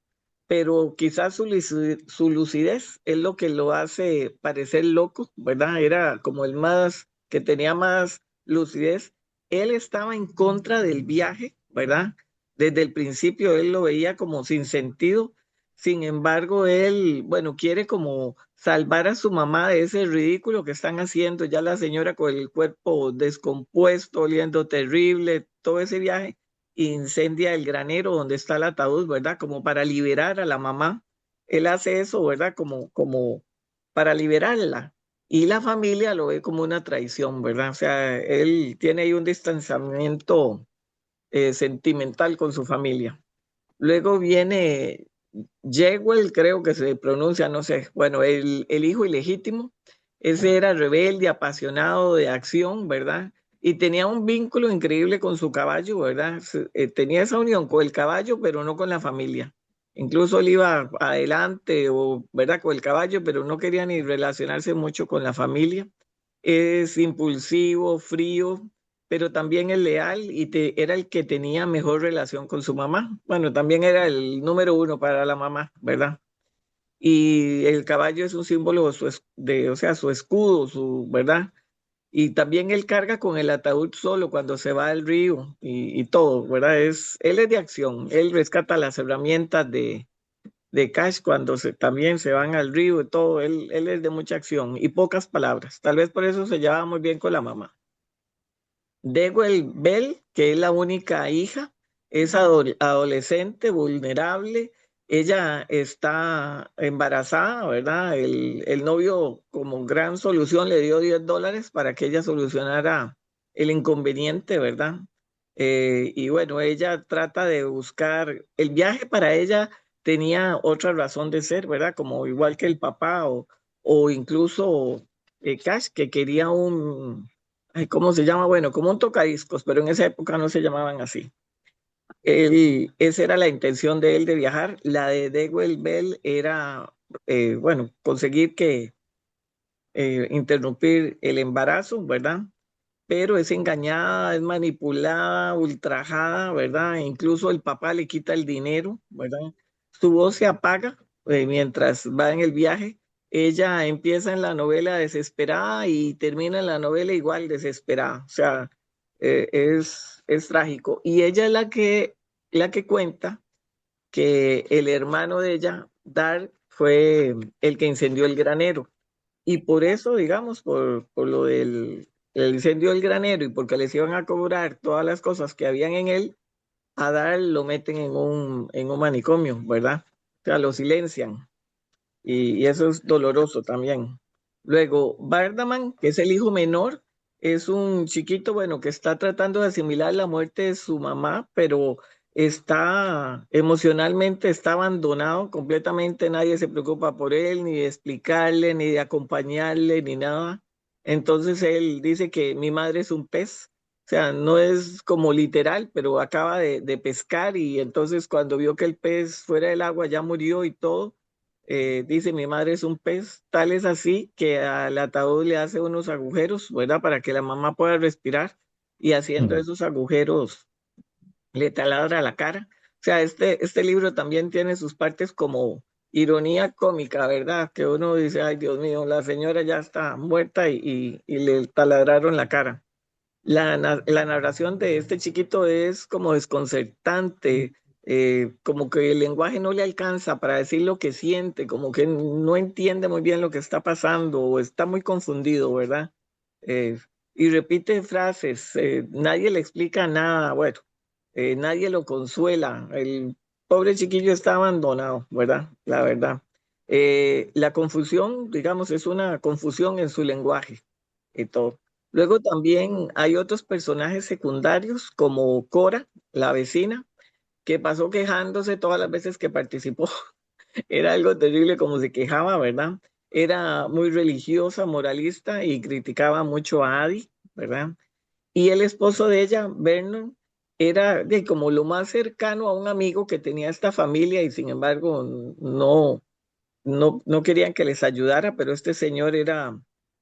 Speaker 3: pero quizás su lucidez es lo que lo hace parecer loco, ¿verdad? Era como el más, que tenía más lucidez. él estaba en contra del viaje, ¿verdad? Desde el principio él lo veía como sin sentido. Sin embargo, él, bueno, quiere como salvar a su mamá de ese ridículo que están haciendo. Ya la señora con el cuerpo descompuesto, oliendo terrible, todo ese viaje, incendia el granero donde está el ataúd, ¿verdad? Como para liberar a la mamá. Él hace eso, ¿verdad? Como para liberarla. Y la familia lo ve como una traición, ¿verdad? O sea, él tiene ahí un distanciamiento sentimental con su familia. Luego viene Jewel, creo que se pronuncia, no sé, bueno, el hijo ilegítimo. Ese era rebelde, apasionado de acción, ¿verdad? Y tenía un vínculo increíble con su caballo, ¿verdad? Tenía esa unión con el caballo, pero no con la familia. Incluso él iba adelante, o, ¿verdad? Con el caballo, pero no quería ni relacionarse mucho con la familia. Es impulsivo, frío, pero también es leal y era el que tenía mejor relación con su mamá. Bueno, también era el número uno para la mamá, ¿verdad? Y el caballo es un símbolo o sea, su escudo, ¿verdad? Y también él carga con el ataúd solo cuando se va al río y todo, ¿verdad? Él es de acción, él rescata las herramientas de Cash cuando también se van al río y todo, él es de mucha acción y pocas palabras. Tal vez por eso se lleva muy bien con la mamá. Dewell Bell, que es la única hija, es adolescente, vulnerable. Ella está embarazada, ¿verdad? El novio, como gran solución, le dio $10 para que ella solucionara el inconveniente, ¿verdad? Y bueno, ella trata de buscar, el viaje para ella tenía otra razón de ser, ¿verdad? Como igual que el papá o incluso Cash, que quería ay, ¿cómo se llama? Bueno, como un tocadiscos, pero en esa época no se llamaban así. Esa era la intención de él de viajar. La de Dewey Bell era, bueno, conseguir que interrumpir el embarazo, ¿verdad? Pero es engañada, es manipulada, ultrajada, ¿verdad? Incluso el papá le quita el dinero, ¿verdad? Su voz se apaga mientras va en el viaje. Ella empieza en la novela desesperada y termina en la novela igual desesperada. O sea, es trágico. Y ella es la que cuenta que el hermano de ella, Dar, fue el que incendió el granero. Y por eso, digamos, por lo del el incendio del granero y porque les iban a cobrar todas las cosas que habían en él, a Dar lo meten en un manicomio, ¿verdad? O sea, lo silencian y eso es doloroso también. Luego, Bardaman, que es el hijo menor, es un chiquito, bueno, que está tratando de asimilar la muerte de su mamá, pero emocionalmente está abandonado completamente, nadie se preocupa por él, ni de explicarle, ni de acompañarle, ni nada. Entonces él dice que mi madre es un pez, o sea, no es como literal, pero acaba de pescar y entonces cuando vio que el pez fuera del agua ya murió y todo, dice mi madre es un pez, tal es así que al ataúd le hace unos agujeros, ¿verdad? Para que la mamá pueda respirar y haciendo
Speaker 2: Mm.
Speaker 3: esos agujeros le taladra la cara. O sea, este libro también tiene sus partes como ironía cómica, ¿verdad? Que uno dice, ay Dios mío, la señora ya está muerta y le taladraron la cara. La narración de este chiquito es como desconcertante, como que el lenguaje no le alcanza para decir lo que siente, como que no entiende muy bien lo que está pasando o está muy confundido, ¿verdad? Eh, y repite frases, nadie le explica nada, bueno, nadie lo consuela, el pobre chiquillo está abandonado, ¿verdad? La verdad. La confusión, digamos, es una confusión en su lenguaje y todo. Luego también hay otros personajes secundarios como Cora, la vecina, que pasó quejándose todas las veces que participó. Era algo terrible como se quejaba, ¿verdad? Era muy religiosa, moralista y criticaba mucho a Adi, ¿verdad? Y el esposo de ella, Vernon, era como lo más cercano a un amigo que tenía esta familia y sin embargo no querían que les ayudara, pero este señor era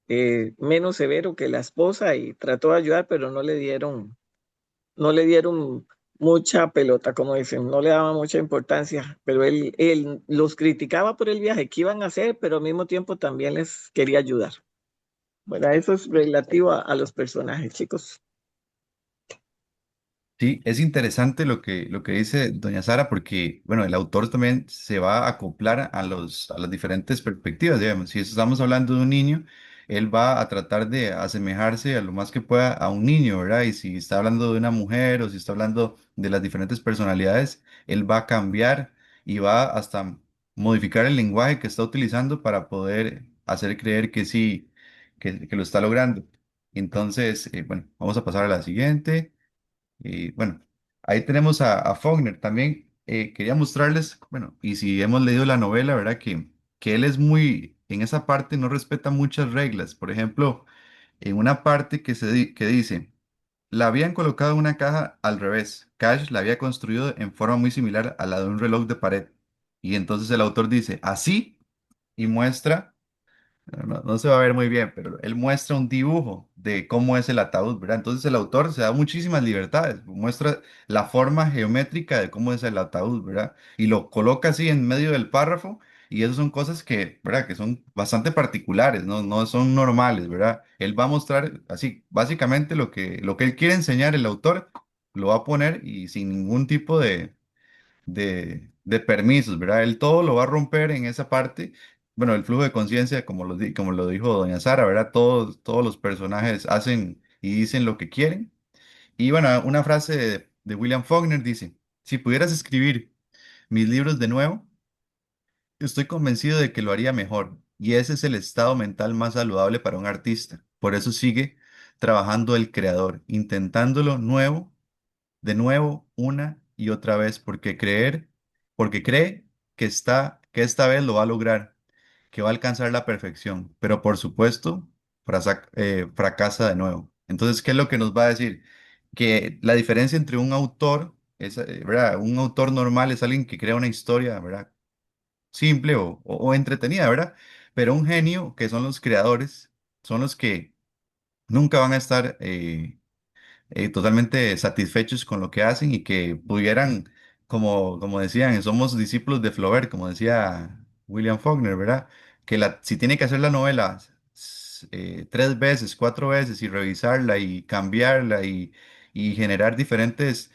Speaker 3: menos severo que la esposa y trató de ayudar, pero no le dieron mucha pelota, como dicen, no le daba mucha importancia, pero él los criticaba por el viaje que iban a hacer, pero al mismo tiempo también les quería ayudar. Bueno, eso es relativo a los personajes, chicos.
Speaker 2: Sí, es interesante lo que dice doña Sara, porque, bueno, el autor también se va a acoplar a las diferentes perspectivas, digamos. Si estamos hablando de un niño, él va a tratar de asemejarse a lo más que pueda a un niño, ¿verdad? Y si está hablando de una mujer o si está hablando de las diferentes personalidades, él va a cambiar y va hasta modificar el lenguaje que está utilizando para poder hacer creer que sí, que lo está logrando. Entonces, bueno, vamos a pasar a la siguiente. Y bueno, ahí tenemos a Faulkner también. Quería mostrarles, bueno, y si hemos leído la novela, ¿verdad? Que él es muy, en esa parte no respeta muchas reglas. Por ejemplo, en una parte que dice, la habían colocado en una caja al revés. Cash la había construido en forma muy similar a la de un reloj de pared. Y entonces el autor dice, así, y muestra. No se va a ver muy bien, pero él muestra un dibujo de cómo es el ataúd, ¿verdad? Entonces el autor se da muchísimas libertades, muestra la forma geométrica de cómo es el ataúd, ¿verdad? Y lo coloca así en medio del párrafo y esas son cosas que, ¿verdad? Que son bastante particulares, ¿no? No son normales, ¿verdad? Él va a mostrar así, básicamente lo que él quiere enseñar, el autor lo va a poner y sin ningún tipo de permisos, ¿verdad? Él todo lo va a romper en esa parte. Bueno, el flujo de conciencia, como lo dijo doña Sara, ¿verdad? Todos los personajes hacen y dicen lo que quieren. Y bueno, una frase de William Faulkner dice, si pudieras escribir mis libros de nuevo, estoy convencido de que lo haría mejor. Y ese es el estado mental más saludable para un artista. Por eso sigue trabajando el creador, intentándolo nuevo de nuevo una y otra vez porque cree que esta vez lo va a lograr, que va a alcanzar la perfección, pero por supuesto fracasa de nuevo. Entonces, ¿qué es lo que nos va a decir? Que la diferencia entre un autor, ¿verdad? Un autor normal es alguien que crea una historia, ¿verdad? Simple o entretenida, ¿verdad? Pero un genio, que son los creadores, son los que nunca van a estar totalmente satisfechos con lo que hacen y que pudieran, como decían, somos discípulos de Flaubert, como decía William Faulkner, ¿verdad? Que si tiene que hacer la novela tres veces, cuatro veces y revisarla y cambiarla y generar diferentes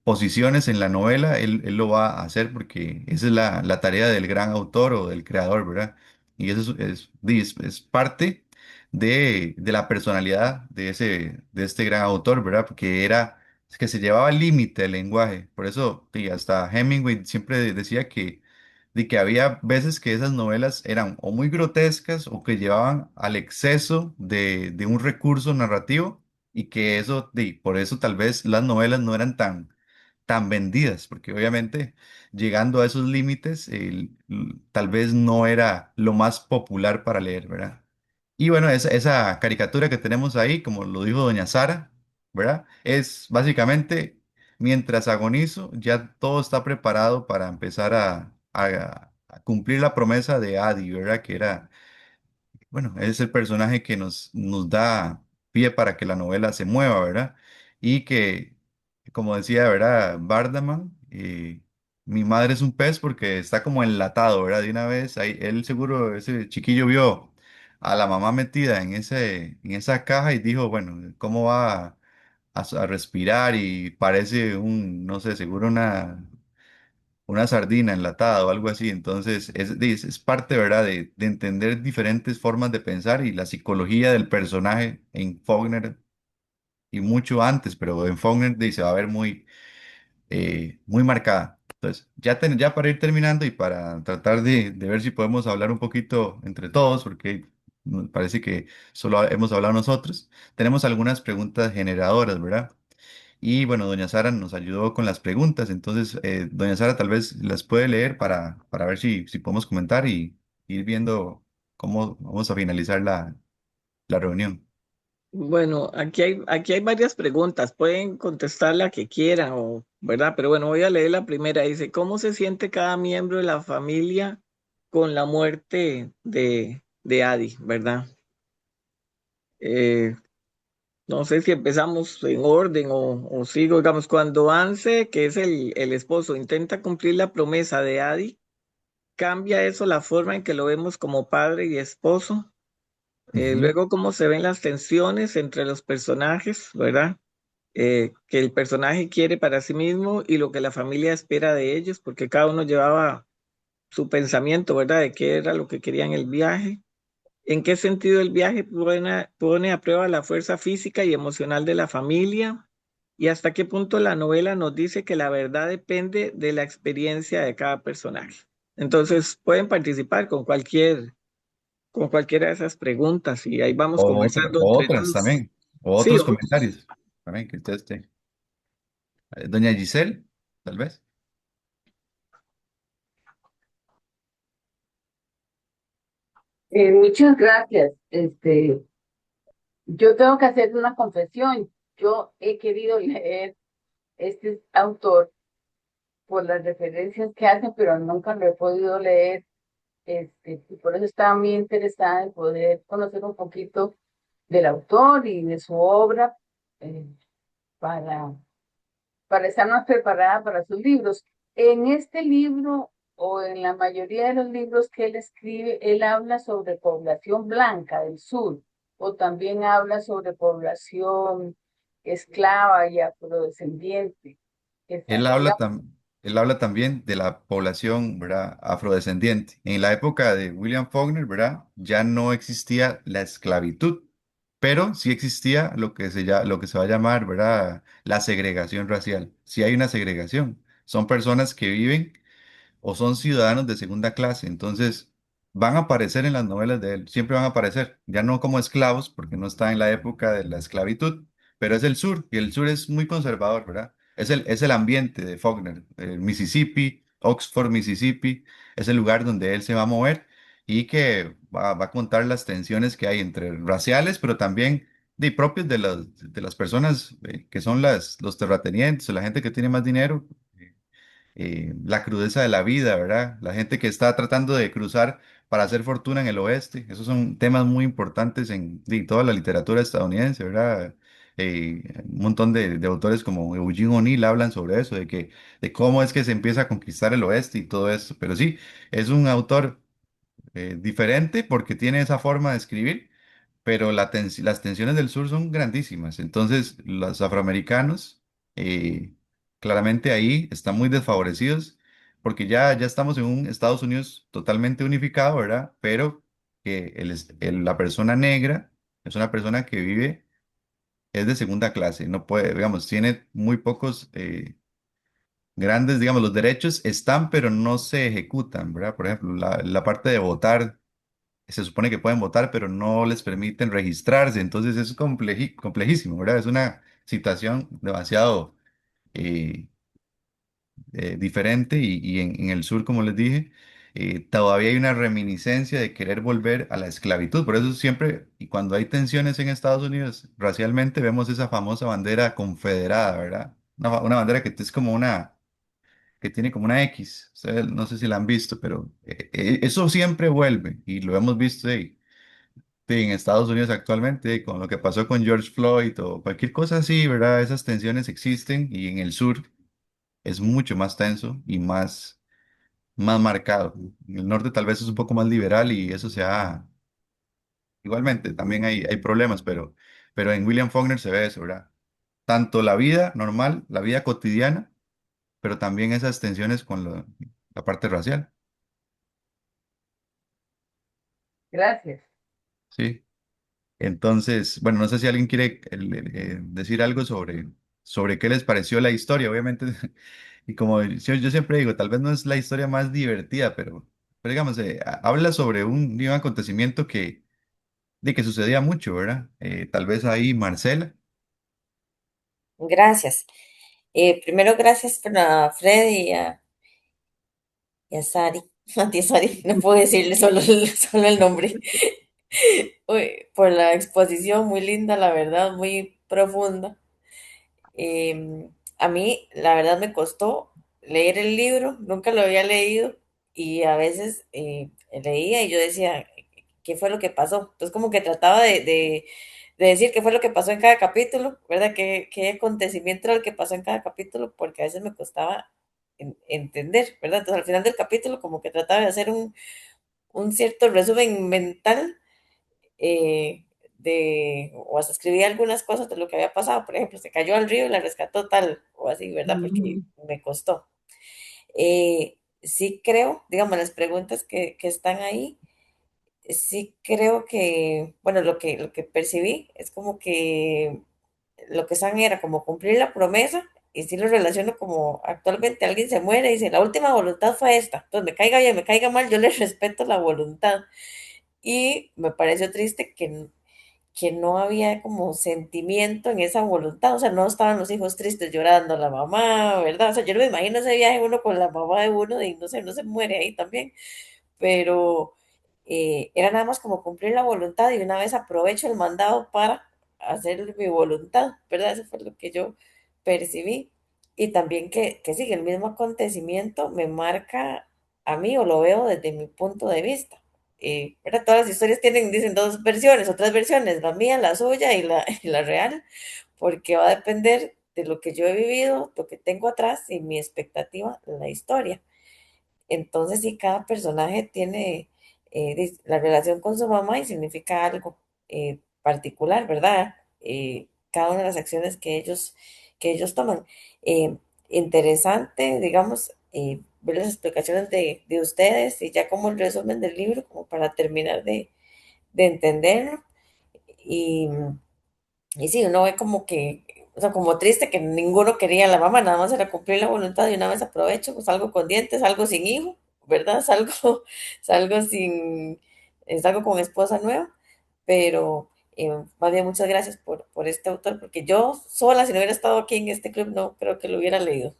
Speaker 2: posiciones en la novela, él lo va a hacer porque esa es la tarea del gran autor o del creador, ¿verdad? Y eso es parte de la personalidad de este gran autor, ¿verdad? Porque es que se llevaba al límite el lenguaje. Por eso, y hasta Hemingway siempre decía de que había veces que esas novelas eran o muy grotescas o que llevaban al exceso de un recurso narrativo y que por eso tal vez las novelas no eran tan vendidas, porque obviamente llegando a esos límites, tal vez no era lo más popular para leer, ¿verdad? Y bueno, esa caricatura que tenemos ahí, como lo dijo doña Sara, ¿verdad? Es básicamente, mientras agonizo, ya todo está preparado para empezar a cumplir la promesa de Adi, ¿verdad? Que era bueno, es el personaje que nos da pie para que la novela se mueva, ¿verdad? Y que, como decía, ¿verdad? Bardaman, mi madre es un pez porque está como enlatado, ¿verdad? De una vez, ahí, él seguro, ese chiquillo vio a la mamá metida en esa caja y dijo, bueno, ¿cómo va a respirar? Y parece no sé, seguro una sardina enlatada o algo así. Entonces, es parte, ¿verdad?, de entender diferentes formas de pensar y la psicología del personaje en Faulkner y mucho antes, pero en Faulkner se va a ver muy marcada. Entonces, ya para ir terminando y para tratar de ver si podemos hablar un poquito entre todos, porque parece que solo hemos hablado nosotros, tenemos algunas preguntas generadoras, ¿verdad? Y bueno, doña Sara nos ayudó con las preguntas, entonces doña Sara tal vez las puede leer para ver si podemos comentar y ir viendo cómo vamos a finalizar la reunión.
Speaker 3: Bueno, aquí hay varias preguntas. Pueden contestar la que quieran, o, ¿verdad? Pero bueno, voy a leer la primera. Dice, ¿cómo se siente cada miembro de la familia con la muerte de Adi, ¿verdad? Eh, no sé si empezamos en orden o sigo, digamos, cuando Anse, que es el esposo, intenta cumplir la promesa de Adi, ¿cambia eso la forma en que lo vemos como padre y esposo?
Speaker 2: Ujú.
Speaker 3: Luego, cómo se ven las tensiones entre los personajes, ¿verdad? que el personaje quiere para sí mismo y lo que la familia espera de ellos, porque cada uno llevaba su pensamiento, ¿verdad? De qué era lo que quería en el viaje. ¿En qué sentido el viaje pone a prueba la fuerza física y emocional de la familia? ¿Y hasta qué punto la novela nos dice que la verdad depende de la experiencia de cada personaje? Entonces pueden participar con cualquiera de esas preguntas y ahí vamos conversando
Speaker 2: O
Speaker 3: entre
Speaker 2: otras
Speaker 3: todos.
Speaker 2: también, o
Speaker 3: Sí,
Speaker 2: otros comentarios también que usted esté. Doña Giselle, tal vez.
Speaker 5: Muchas gracias. Yo tengo que hacer una confesión. Yo he querido leer este autor por las referencias que hace, pero nunca lo he podido leer. Y por eso estaba muy interesada en poder conocer un poquito del autor y de su obra eh, para, para estar más preparada para sus libros. En este libro o en la mayoría de los libros que él escribe, él habla sobre población blanca del sur o también habla sobre población esclava y afrodescendiente. Esa
Speaker 2: Él
Speaker 5: sería,
Speaker 2: habla, él habla también de la población, ¿verdad?, afrodescendiente. En la época de William Faulkner, ¿verdad?, ya no existía la esclavitud, pero sí existía lo que se va a llamar, ¿verdad?, la segregación racial. Sí hay una segregación. Son personas que viven o son ciudadanos de segunda clase. Entonces, van a aparecer en las novelas de él, siempre van a aparecer, ya no como esclavos, porque no está en la época de la esclavitud, pero es el sur, y el sur es muy conservador, ¿verdad? Es el ambiente de Faulkner, Mississippi, Oxford, Mississippi, es el lugar donde él se va a mover y que va a contar las tensiones que hay entre raciales, pero también propios de las personas que son los terratenientes, la gente que tiene más dinero, la crudeza de la vida, ¿verdad? La gente que está tratando de cruzar para hacer fortuna en el oeste. Esos son temas muy importantes en toda la literatura estadounidense, ¿verdad? Un montón de autores como Eugene O'Neill hablan sobre eso, de cómo es que se empieza a conquistar el oeste y todo eso. Pero sí, es un autor diferente porque tiene esa forma de escribir, pero las tensiones del sur son grandísimas. Entonces, los afroamericanos, claramente ahí están muy desfavorecidos porque ya estamos en un Estados Unidos totalmente unificado, ¿verdad? Pero que la persona negra es una persona que vive, es de segunda clase, no puede, digamos, tiene muy pocos grandes, digamos, los derechos están, pero no se ejecutan, ¿verdad? Por ejemplo, la parte de votar se supone que pueden votar, pero no les permiten registrarse. Entonces es complejísimo, ¿verdad? Es una situación demasiado eh, diferente y en el sur, como les dije, todavía hay una reminiscencia de querer volver a la esclavitud. Por eso siempre, y cuando hay tensiones en Estados Unidos, racialmente vemos esa famosa bandera confederada, ¿verdad? Una bandera que es como que tiene como una X. Ustedes no sé si la han visto, pero eso siempre vuelve y lo hemos visto ahí. Sí, en Estados Unidos actualmente, con lo que pasó con George Floyd o cualquier cosa así, ¿verdad? Esas tensiones existen y en el sur es mucho más tenso y más marcado. En el norte tal vez es un poco más liberal y eso se ha... Igualmente, también hay problemas, pero en William Faulkner se ve eso, ¿verdad? Tanto la vida normal, la vida cotidiana, pero también esas tensiones con la parte racial.
Speaker 5: gracias.
Speaker 2: Sí. Entonces, bueno, no sé si alguien quiere decir algo sobre qué les pareció la historia, obviamente. Y como yo siempre digo, tal vez no es la historia más divertida, pero digamos, habla sobre un acontecimiento que sucedía mucho, ¿verdad? Tal vez ahí Marcela.
Speaker 6: Gracias. Primero, gracias a Freddy y a Sari. A ti, Sari, no puedo decirle solo el nombre. Uy, por la exposición, muy linda, la verdad, muy profunda. A mí, la verdad, me costó leer el libro, nunca lo había leído y a veces leía y yo decía, ¿qué fue lo que pasó? Entonces, como que trataba de decir qué fue lo que pasó en cada capítulo, ¿verdad? ¿Qué acontecimiento era el que pasó en cada capítulo? Porque a veces me costaba entender, ¿verdad? Entonces, al final del capítulo, como que trataba de hacer un cierto resumen mental, eh, o hasta escribí algunas cosas de lo que había pasado, por ejemplo, se cayó al río y la rescató tal, o así, ¿verdad? Porque
Speaker 5: Ujú.
Speaker 6: me costó. Sí creo, digamos, las preguntas que están ahí, sí creo que, bueno, lo que percibí es como que lo que están era como cumplir la promesa, y sí lo relaciono como actualmente alguien se muere y dice, la última voluntad fue esta, entonces me caiga bien, me caiga mal, yo le respeto la voluntad. Y me pareció triste que no había como sentimiento en esa voluntad, o sea, no estaban los hijos tristes llorando, la mamá, ¿verdad? O sea, yo no me imagino ese viaje uno con la mamá de uno y no sé, no se muere ahí también, pero era nada más como cumplir la voluntad y una vez aprovecho el mandado para hacer mi voluntad, ¿verdad? Eso fue lo que yo percibí. Y también que sí, que el mismo acontecimiento me marca a mí o lo veo desde mi punto de vista. ¿Verdad? Todas las historias tienen, dicen dos versiones o tres versiones, la mía, la suya y y la real, porque va a depender de lo que yo he vivido, lo que tengo atrás y mi expectativa, la historia. Entonces, sí, cada personaje tiene la relación con su mamá y significa algo particular, ¿verdad? Cada una de las acciones que ellos toman. Eh, Interesante, digamos, ver las explicaciones de ustedes y ya como el resumen del libro, como para terminar de entenderlo. Y, y sí, uno ve como que, o sea, como triste que ninguno quería a la mamá, nada más era cumplir la voluntad y una vez aprovecho, pues salgo con dientes, salgo sin hijo, ¿verdad? Salgo, salgo sin, salgo con esposa nueva, pero más bien muchas gracias por este autor, porque yo sola, si no hubiera estado aquí en este club, no creo que lo hubiera leído.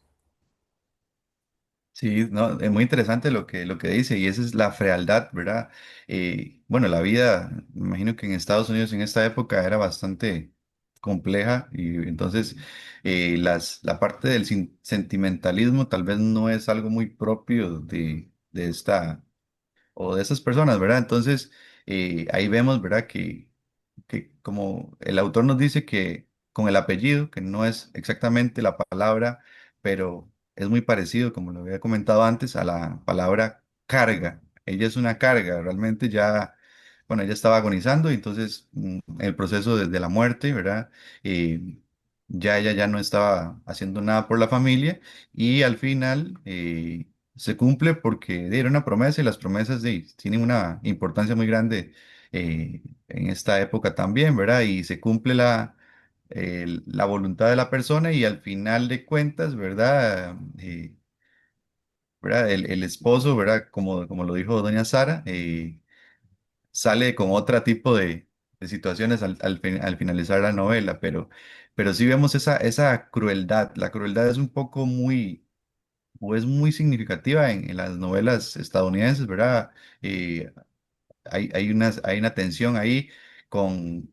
Speaker 2: Sí, no, es muy interesante lo que dice y esa es la frialdad, ¿verdad? Bueno, la vida, me imagino que en Estados Unidos en esta época era bastante compleja y entonces la parte del sentimentalismo tal vez no es algo muy propio de esta o de esas personas, ¿verdad? Entonces, ahí vemos, ¿verdad? Que como el autor nos dice que con el apellido, que no es exactamente la palabra, pero es muy parecido, como lo había comentado antes, a la palabra carga. Ella es una carga, realmente ya, bueno, ella estaba agonizando y entonces el proceso de la muerte, ¿verdad? Ya ella ya no estaba haciendo nada por la familia y al final se cumple porque era una promesa y las promesas tienen una importancia muy grande en esta época también, ¿verdad? Y se cumple la voluntad de la persona y al final de cuentas, ¿verdad? ¿Verdad? El esposo, ¿verdad? Como lo dijo doña Sara, sale con otro tipo de situaciones al finalizar la novela, pero sí vemos esa crueldad. La crueldad es un poco o es muy significativa en las novelas estadounidenses, ¿verdad? Eh, hay una tensión ahí con,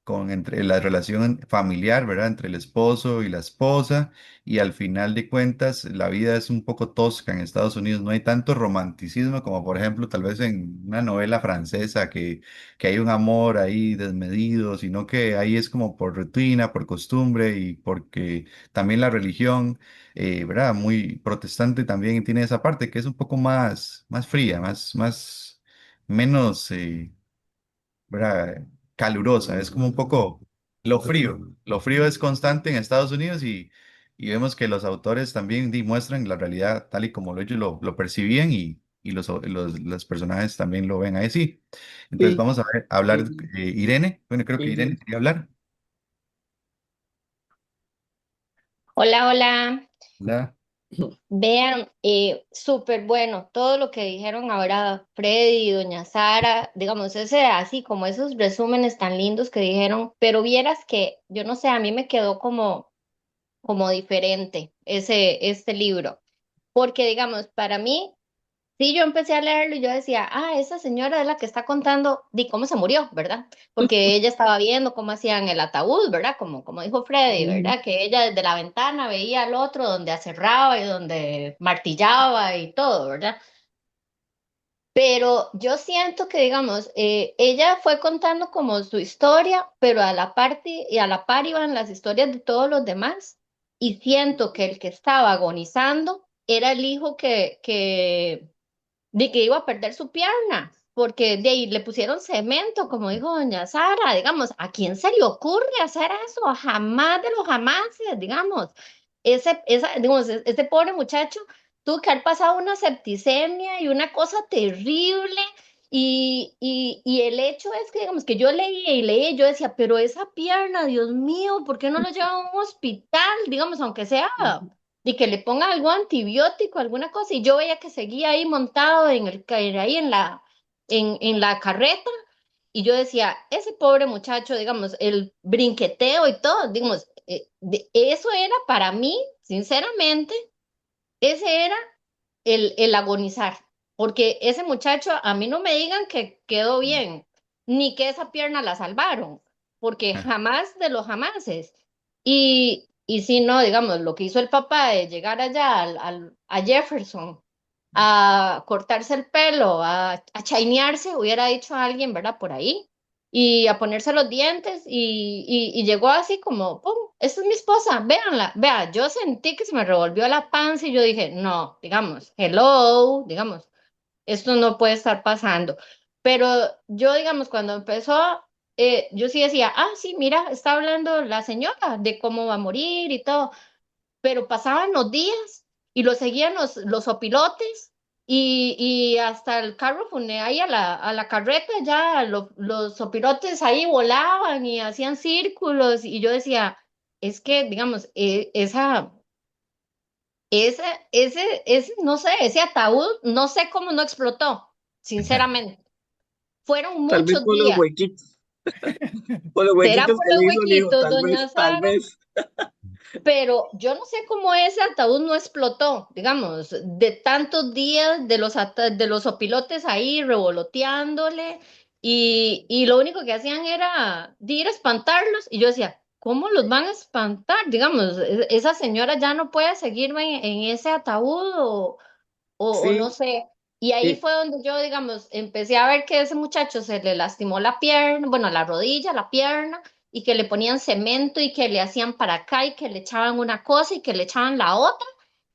Speaker 2: con entre la relación familiar, ¿verdad? Entre el esposo y la esposa, y al final de cuentas la vida es un poco tosca en Estados Unidos, no hay tanto romanticismo como por ejemplo tal vez en una novela francesa que hay un amor ahí desmedido, sino que ahí es como por rutina, por costumbre y porque también la religión, ¿verdad? Muy protestante también tiene esa parte que es un poco más fría, menos, ¿verdad? Calurosa, es como un poco lo frío. Lo frío es constante en Estados Unidos y vemos que los autores también muestran la realidad tal y como ellos lo percibían y los personajes también lo ven así. Entonces
Speaker 3: Sí,
Speaker 2: vamos a hablar,
Speaker 3: sí,
Speaker 2: Irene, bueno, creo que Irene
Speaker 3: sí.
Speaker 2: quería hablar.
Speaker 7: Hola, hola.
Speaker 2: Hola.
Speaker 7: Vean, súper bueno todo lo que dijeron ahora Freddy y Doña Sara, digamos, ese así como esos resúmenes tan lindos que dijeron, pero vieras que, yo no sé, a mí me quedó como diferente este libro, porque digamos, para mí sí, yo empecé a leerlo y yo decía, esa señora es la que está contando de cómo se murió, ¿verdad? Porque ella estaba viendo cómo hacían el ataúd, ¿verdad? Como dijo Freddy,
Speaker 3: Ujú.
Speaker 7: ¿verdad? Que ella desde la ventana veía al otro donde aserraba y donde martillaba y todo, ¿verdad? Pero yo siento que, digamos, ella fue contando como su historia, pero a la parte y a la par iban las historias de todos los demás. Y siento que el que estaba agonizando era el hijo de que iba a perder su pierna. porque de ahí le pusieron cemento, como dijo doña Sara, digamos, ¿a quién se le ocurre hacer eso? Jamás de los jamases, digamos. Digamos, ese pobre muchacho tuvo que haber pasado una septicemia y una cosa terrible. Y el hecho es que, digamos, que yo leía y leía y yo decía, pero esa pierna, Dios mío, ¿por qué no lo lleva a un hospital? Digamos, aunque sea y que le ponga algo antibiótico, alguna cosa, y yo veía que seguía ahí montado ahí en la carreta, y yo decía, ese pobre muchacho, digamos, el brinqueteo y todo, digamos, eso era para mí, sinceramente, ese era el agonizar, porque ese muchacho, a mí no me digan que quedó bien, ni que esa pierna la salvaron, porque
Speaker 2: Ah,
Speaker 7: jamás de los jamases. Y si no, digamos, lo que hizo el papá de llegar allá a Jefferson, a cortarse el pelo, a chainearse, hubiera dicho a alguien, ¿verdad? Por ahí, y a ponerse los dientes, y llegó así como, ¡pum! Esta es mi esposa, véanla, vea, yo sentí que se me revolvió la panza y yo dije, no, digamos, hello, digamos, esto no puede estar pasando. Pero yo, digamos, cuando empezó, yo sí decía, ah, sí, mira, está hablando la señora de cómo va a morir y todo, pero pasaban los días y lo seguían los opilotes y hasta el carro ahí a la carreta ya los opilotes ahí volaban y hacían círculos y yo decía, es que, digamos, ese, no sé, ese ataúd, no sé cómo no explotó, sinceramente. Fueron
Speaker 3: Tal vez
Speaker 7: muchos días.
Speaker 3: por los
Speaker 7: ¿Será
Speaker 3: huequitos
Speaker 7: por
Speaker 3: que
Speaker 7: los
Speaker 3: le hizo el hijo,
Speaker 7: huequitos, doña
Speaker 3: tal
Speaker 7: Sara?
Speaker 3: vez.
Speaker 7: Pero yo no sé cómo ese ataúd no explotó, digamos, de tantos días de los opilotes ahí revoloteándole y lo único que hacían era de ir a espantarlos y yo decía, ¿cómo los van a espantar? Digamos, esa señora ya no puede seguirme en ese ataúd o no
Speaker 3: Sí,
Speaker 7: sé. Y ahí
Speaker 3: y,
Speaker 7: fue donde yo, digamos, empecé a ver que ese muchacho se le lastimó la pierna, bueno, la rodilla, la pierna, y que le ponían cemento y que le hacían para acá y que le echaban una cosa y que le echaban la otra.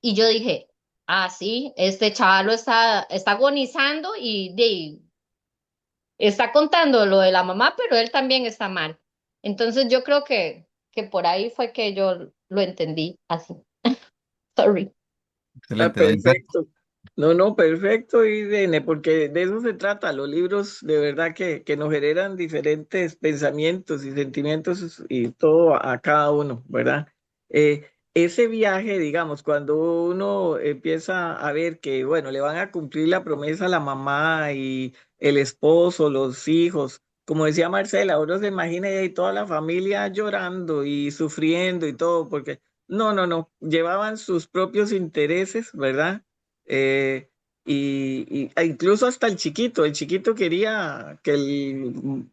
Speaker 7: Y yo dije, ah, sí, este chaval está agonizando está contando lo de la mamá, pero él también está mal. Entonces yo creo que por ahí fue que yo lo entendí así. Sorry.
Speaker 3: ah,
Speaker 2: excelente, doña Sara.
Speaker 3: perfecto. No, no, perfecto, Irene, porque de eso se trata. Los libros de verdad que nos generan diferentes pensamientos y sentimientos y todo a cada uno, ¿verdad? Ese viaje, digamos, cuando uno empieza a ver que, bueno, le van a cumplir la promesa a la mamá y el esposo, los hijos, como decía Marcela, uno se imagina ahí toda la familia llorando y sufriendo y todo, porque no, no, no, llevaban sus propios intereses, ¿verdad? Eh, incluso hasta el chiquito quería que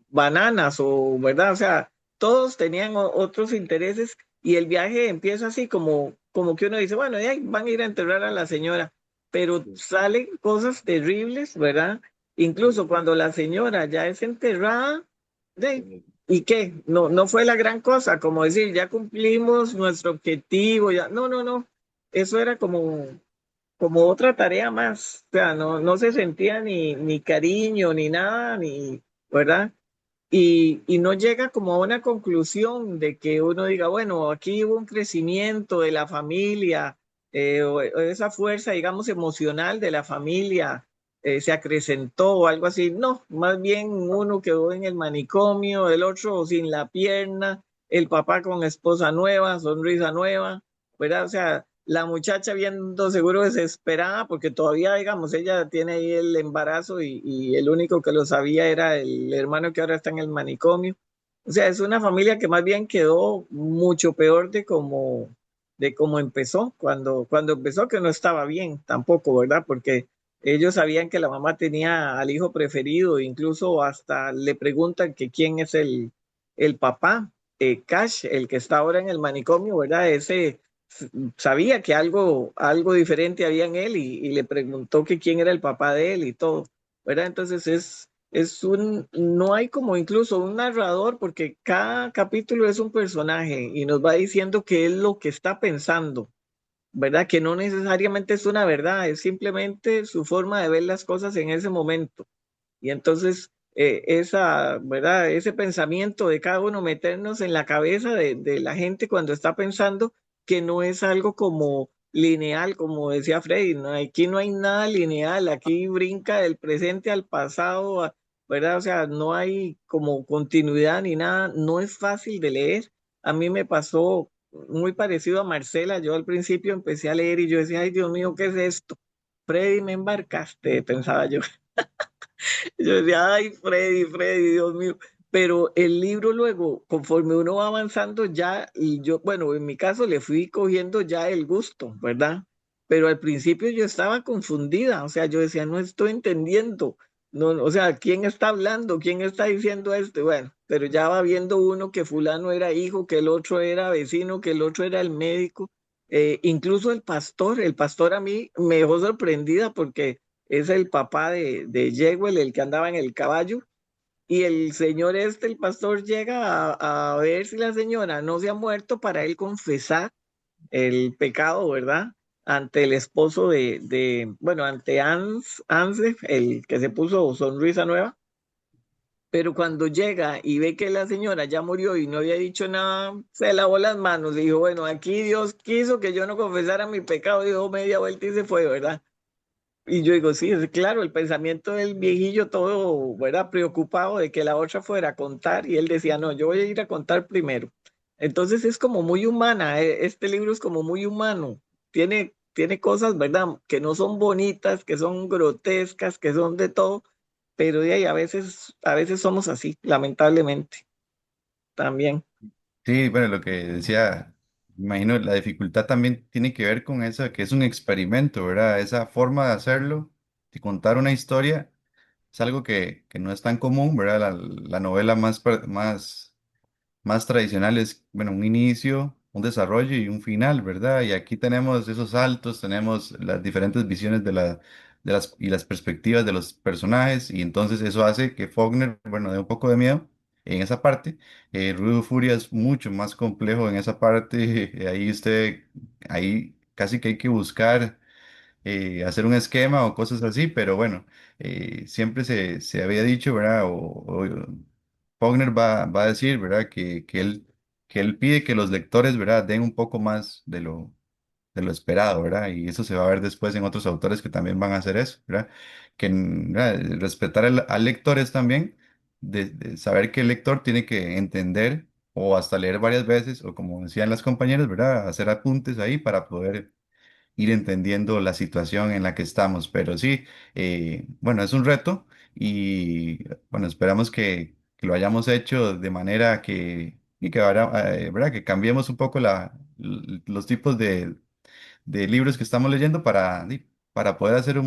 Speaker 3: bananas o, ¿verdad? O sea, todos tenían otros intereses y el viaje empieza así como que uno dice, bueno, ya van a ir a enterrar a la señora, pero salen cosas terribles, ¿verdad? Incluso cuando la señora ya es enterrada, ¿y qué? No, no fue la gran cosa, como decir, ya cumplimos nuestro objetivo, ya, no, no, no, eso era como otra tarea más, o sea, no, no se sentía ni cariño, ni nada, ni, ¿verdad? Y no llega como a una conclusión de que uno diga, bueno, aquí hubo un crecimiento de la familia, o esa fuerza, digamos, emocional de la familia se acrecentó o algo así. No, más bien uno quedó en el manicomio, el otro sin la pierna, el papá con esposa nueva, sonrisa nueva, ¿verdad? O sea, la muchacha viendo seguro desesperada porque todavía, digamos, ella tiene ahí el embarazo y el único que lo sabía era el hermano que ahora está en el manicomio. O sea, es una familia que más bien quedó mucho peor de cómo empezó, cuando empezó que no estaba bien tampoco, ¿verdad? Porque ellos sabían que la mamá tenía al hijo preferido, incluso hasta le preguntan que quién es el papá, Cash, el que está ahora en el manicomio, ¿verdad? Ese sabía que algo diferente había en él y le preguntó que quién era el papá de él y todo, ¿verdad? Entonces no hay como incluso un narrador porque cada capítulo es un personaje y nos va diciendo qué es lo que está pensando, ¿verdad? Que no necesariamente es una verdad, es simplemente su forma de ver las cosas en ese momento. Y entonces, ¿verdad? Ese pensamiento de cada uno, meternos en la cabeza de la gente cuando está pensando que no es algo como lineal, como decía Freddy, no, aquí no hay nada lineal, aquí brinca del presente al pasado, ¿verdad? O sea, no hay como continuidad ni nada, no es fácil de leer. A mí me pasó muy parecido a Marcela, yo al principio empecé a leer y yo decía, ay Dios mío, ¿qué es esto? Freddy, me embarcaste, pensaba yo. Yo decía, ay, Freddy, Freddy, Dios mío. Pero el libro luego, conforme uno va avanzando ya, y yo, bueno, en mi caso le fui cogiendo ya el gusto, ¿verdad? Pero al principio yo estaba confundida, o sea, yo decía, no estoy entendiendo, no, o sea, ¿quién está hablando? ¿Quién está diciendo esto? Bueno, pero ya va viendo uno que fulano era hijo, que el otro era vecino, que el otro era el médico, incluso el pastor a mí me dejó sorprendida porque es el papá de Jewel, el que andaba en el caballo, y el señor este, el pastor, llega a ver si la señora no se ha muerto para él confesar el pecado, ¿verdad? Ante el esposo bueno, ante Anse, el que se puso sonrisa nueva, pero cuando llega y ve que la señora ya murió y no había dicho nada, se lavó las manos y dijo, bueno, aquí Dios quiso que yo no confesara mi pecado, dio media vuelta y se fue, ¿verdad? Y yo digo, sí, es claro, el pensamiento del viejillo todo, ¿verdad? Preocupado de que la otra fuera a contar y él decía, no, yo voy a ir a contar primero. Entonces es como muy humana, este libro es como muy humano, tiene cosas, ¿verdad? Que no son bonitas, que son grotescas, que son de todo, pero de ahí a veces somos así, lamentablemente, también.
Speaker 2: Sí, bueno, lo que decía, imagino, la dificultad también tiene que ver con eso, que es un experimento, ¿verdad? Esa forma de hacerlo, de contar una historia, es algo que no es tan común, ¿verdad? La novela más tradicional es, bueno, un inicio, un desarrollo y un final, ¿verdad? Y aquí tenemos esos saltos, tenemos las diferentes visiones y las perspectivas de los personajes, y entonces eso hace que Faulkner, bueno, dé un poco de miedo en esa parte. Ruido de Furia es mucho más complejo en esa parte, ahí casi que hay que buscar hacer un esquema o cosas así, pero bueno, siempre se había dicho, ¿verdad? Faulkner va a decir, ¿verdad? Que él pide que los lectores, ¿verdad? Den un poco más de lo esperado, ¿verdad? Y eso se va a ver después en otros autores que también van a hacer eso, ¿verdad? ¿Verdad? Respetar al lector es también de saber que el lector tiene que entender o hasta leer varias veces, o como decían las compañeras, ¿verdad? Hacer apuntes ahí para poder ir entendiendo la situación en la que estamos. Pero sí, bueno, es un reto y bueno, esperamos que lo hayamos hecho de manera y que ahora, ¿verdad? Que cambiemos un poco los tipos de libros que estamos leyendo para poder hacer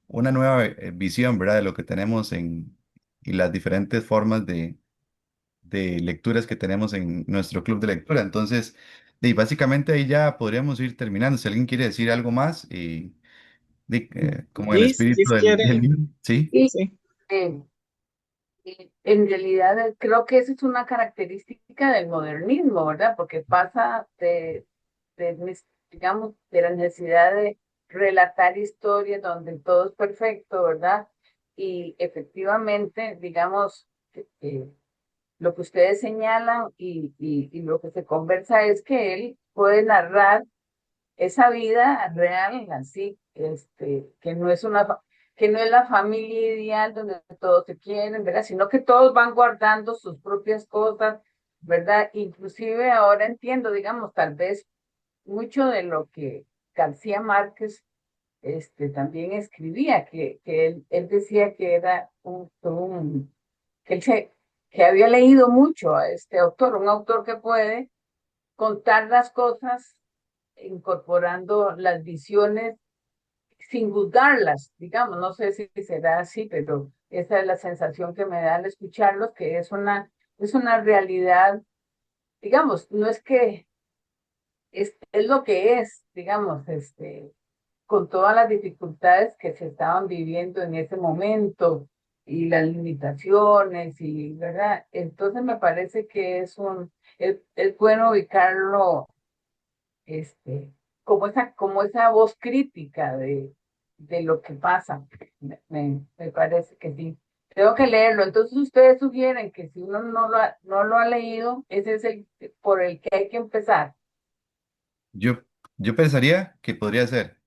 Speaker 2: una nueva visión, ¿verdad? De lo que tenemos y las diferentes formas de lecturas que tenemos en nuestro club de lectura. Entonces, básicamente ahí ya podríamos ir terminando. Si alguien quiere decir algo más, como el
Speaker 3: Liz,
Speaker 2: espíritu
Speaker 3: Liz quiere,
Speaker 2: del libro, ¿sí?
Speaker 5: Y
Speaker 3: sí.
Speaker 5: eh, en realidad creo que esa es una característica del modernismo, ¿verdad? Porque pasa digamos, de la necesidad de relatar historias donde todo es perfecto, ¿verdad? Y efectivamente, digamos, lo que ustedes señalan y lo que se conversa es que él puede narrar esa vida real, así, que no es que no es la familia ideal donde todos se quieren, ¿verdad? Sino que todos van guardando sus propias cosas, ¿verdad? Inclusive ahora entiendo, digamos, tal vez mucho de lo que García Márquez también escribía, que él decía que era que que había leído mucho a este autor, un autor que puede contar las cosas incorporando las visiones sin juzgarlas, digamos, no sé si será así, pero esa es la sensación que me da al escucharlos, que es una realidad, digamos, no es que es lo que es, digamos, con todas las dificultades que se estaban viviendo en ese momento y las limitaciones y, ¿verdad? Entonces me parece que es bueno ubicarlo este, como esa voz crítica de lo que pasa. Me parece que sí. Tengo que leerlo. Entonces ustedes sugieren que si uno no lo ha leído, ese es el por el que hay que empezar.
Speaker 2: Yo, yo pensaría que podría ser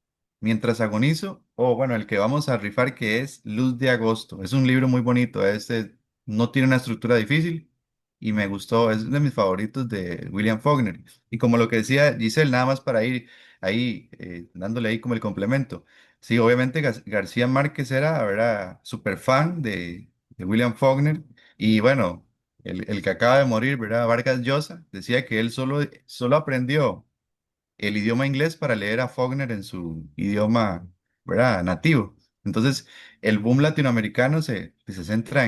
Speaker 2: Mientras agonizo, o bueno, el que vamos a rifar que es Luz de Agosto. Es un libro muy bonito, este no tiene una estructura difícil y me gustó, es de mis favoritos de William Faulkner. Y como lo que decía Giselle, nada más para ir ahí, dándole ahí como el complemento. Sí, obviamente García Márquez era súper fan de William Faulkner y bueno, el que acaba de morir, ¿verdad? Vargas Llosa, decía que él solo aprendió el idioma inglés para leer a Faulkner en su idioma, ¿verdad? Nativo. Entonces, el boom latinoamericano se centra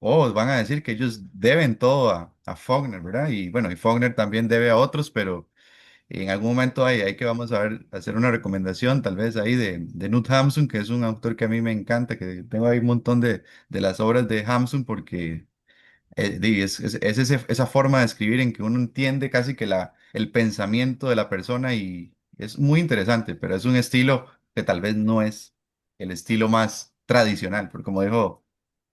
Speaker 2: van a decir que ellos deben todo a Faulkner, ¿verdad? Y bueno, y Faulkner también debe a otros, pero en algún momento hay que vamos a ver, hacer una recomendación tal vez ahí de Knut Hamsun, que es un autor que a mí me encanta, que tengo ahí un montón de las obras de Hamsun porque esa forma de escribir en que uno entiende casi que el pensamiento de la persona y es muy interesante, pero es un estilo que tal vez no es el estilo más tradicional, porque como dijo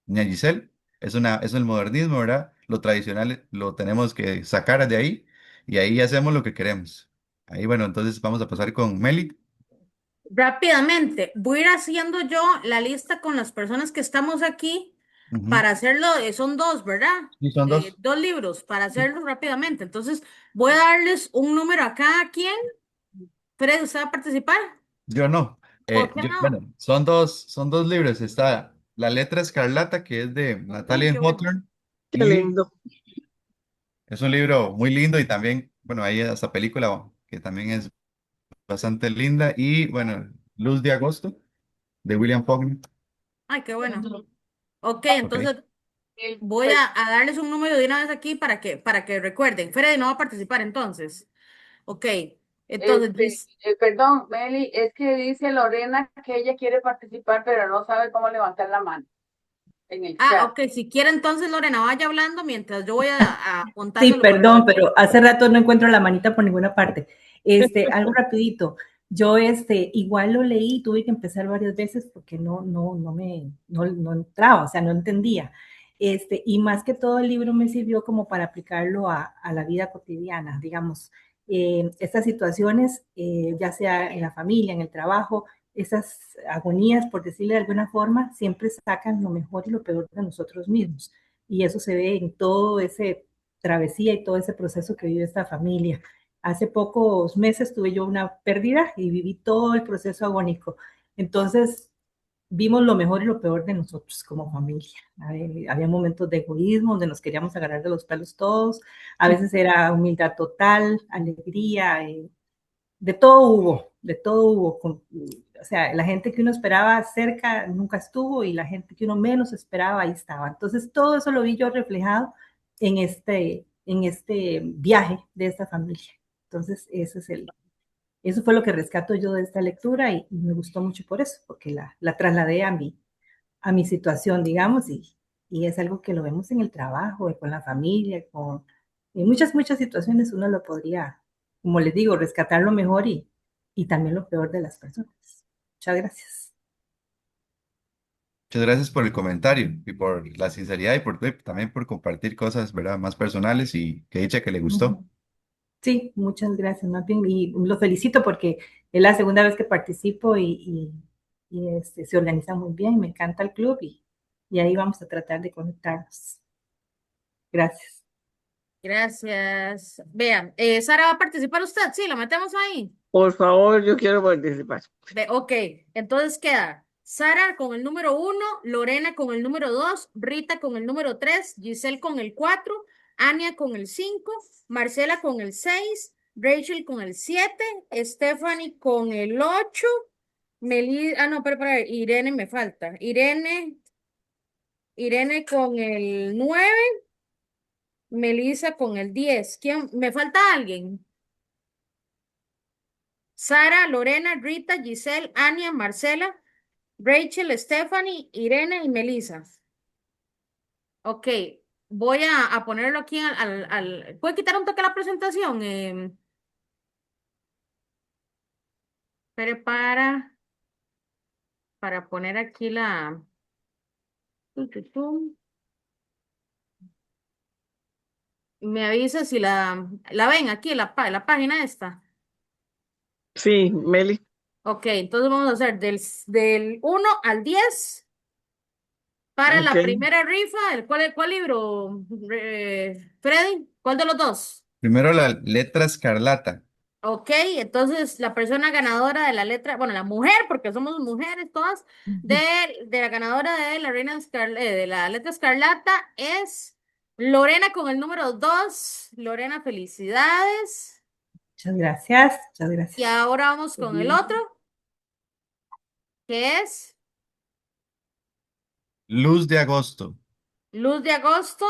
Speaker 2: Ña Giselle, es el modernismo, ¿verdad? Lo tradicional lo tenemos que sacar de ahí y ahí hacemos lo que queremos. Ahí, bueno, entonces vamos a pasar con Meli.
Speaker 8: Rápidamente, voy a ir haciendo yo la lista con las personas que estamos aquí
Speaker 2: Ujú.
Speaker 8: para hacerlo, son dos, ¿verdad?
Speaker 2: Sí, son dos.
Speaker 8: Dos libros para
Speaker 2: Sí.
Speaker 8: hacerlo rápidamente. Entonces, voy a darles un número a cada quien. Fred, ¿usted va a participar?
Speaker 2: Yo no.
Speaker 8: ¿Por qué
Speaker 2: Bueno,
Speaker 8: no?
Speaker 2: son dos libros. Está La Letra Escarlata, que es de
Speaker 8: Ay,
Speaker 2: Natalia
Speaker 8: qué bueno.
Speaker 2: Hawthorne,
Speaker 3: Qué
Speaker 2: y
Speaker 3: lindo.
Speaker 2: es un libro muy lindo y también, bueno, hay hasta película que también es bastante linda. Y bueno, Luz de Agosto, de William Faulkner.
Speaker 8: Ay, qué bueno. Ok,
Speaker 2: Ok.
Speaker 8: entonces
Speaker 5: El-
Speaker 8: voy a darles un número de una vez aquí para que recuerden. Fred no va a participar entonces. Ok, entonces,
Speaker 5: Perdón, Meli, es que dice Lorena que ella quiere participar, pero no sabe cómo levantar la mano en el chat.
Speaker 8: ok, si quiere entonces Lorena vaya hablando mientras yo voy
Speaker 9: Sí,
Speaker 8: apuntando
Speaker 9: perdón, pero hace rato no encuentro la manita por ninguna parte. Algo rapidito. Yo, igual lo leí, tuve que empezar varias veces porque no entraba, o sea, no entendía. Y más que todo el libro me sirvió como para aplicarlo a la vida cotidiana, digamos. Estas situaciones, ya sea en la familia, en el trabajo, esas agonías, por decirle de alguna forma, siempre sacan lo mejor y lo peor de nosotros mismos. Y eso se ve en todo ese travesía y todo ese proceso que vive esta familia. Hace pocos meses tuve yo una pérdida y viví todo el proceso agónico. Entonces, vimos lo mejor y lo peor de nosotros como familia. Había momentos de egoísmo donde nos queríamos agarrar de los pelos todos. A veces era humildad total, alegría, de todo hubo. O sea, la gente que uno esperaba cerca nunca estuvo y la gente que uno menos esperaba ahí estaba. Entonces, todo eso lo vi yo reflejado en este viaje de esta familia. Entonces, eso fue lo que rescato yo de esta lectura y me gustó mucho por eso, porque la trasladé a mi situación, digamos, y es algo que lo vemos en el trabajo, con la familia, en muchas, muchas situaciones uno lo podría, como les digo, rescatar lo mejor y también lo peor de las personas. Muchas gracias.
Speaker 2: Muchas gracias por el comentario y por la sinceridad y también por compartir cosas, ¿verdad? Más personales y que dicha que le gustó.
Speaker 9: Sí, muchas gracias, más bien, y lo felicito porque es la segunda vez que participo y se organiza muy bien, me encanta el club y ahí vamos a tratar de conectarnos. Gracias.
Speaker 8: gracias. Vean, Sara va a participar usted, sí, la metemos ahí.
Speaker 3: Por favor, yo quiero participar.
Speaker 8: Ok, entonces queda Sara con el número 1, Lorena con el número 2, Rita con el número 3, Giselle con el 4, Ania con el 5, Marcela con el 6, Rachel con el 7, Stephanie con el 8, no, para, Irene me falta. Irene con el 9, Melissa con el 10. ¿Quién? ¿Me falta alguien? Sara, Lorena, Rita, Giselle, Ania, Marcela, Rachel, Stephanie, Irene y Melissa. Ok, voy a ponerlo aquí ¿Puede quitar un toque la presentación? Prepara. para poner aquí la... Me avisa si la ven aquí, la página esta.
Speaker 3: Sí, Meli.
Speaker 8: Ok, entonces vamos a hacer del 1 al 10 para la
Speaker 3: Ok.
Speaker 8: primera rifa. ¿Cuál libro, Freddy? ¿Cuál de los dos?
Speaker 2: Primero la letra escarlata.
Speaker 8: Ok, entonces la persona ganadora de la letra, bueno, la mujer, porque somos mujeres todas, de la ganadora de la de la letra escarlata es Lorena con el número 2. Lorena, felicidades.
Speaker 9: Muchas gracias, muchas
Speaker 8: Y
Speaker 9: gracias.
Speaker 8: ahora vamos con el otro, que es
Speaker 2: Luz de agosto.
Speaker 8: Luz de Agosto.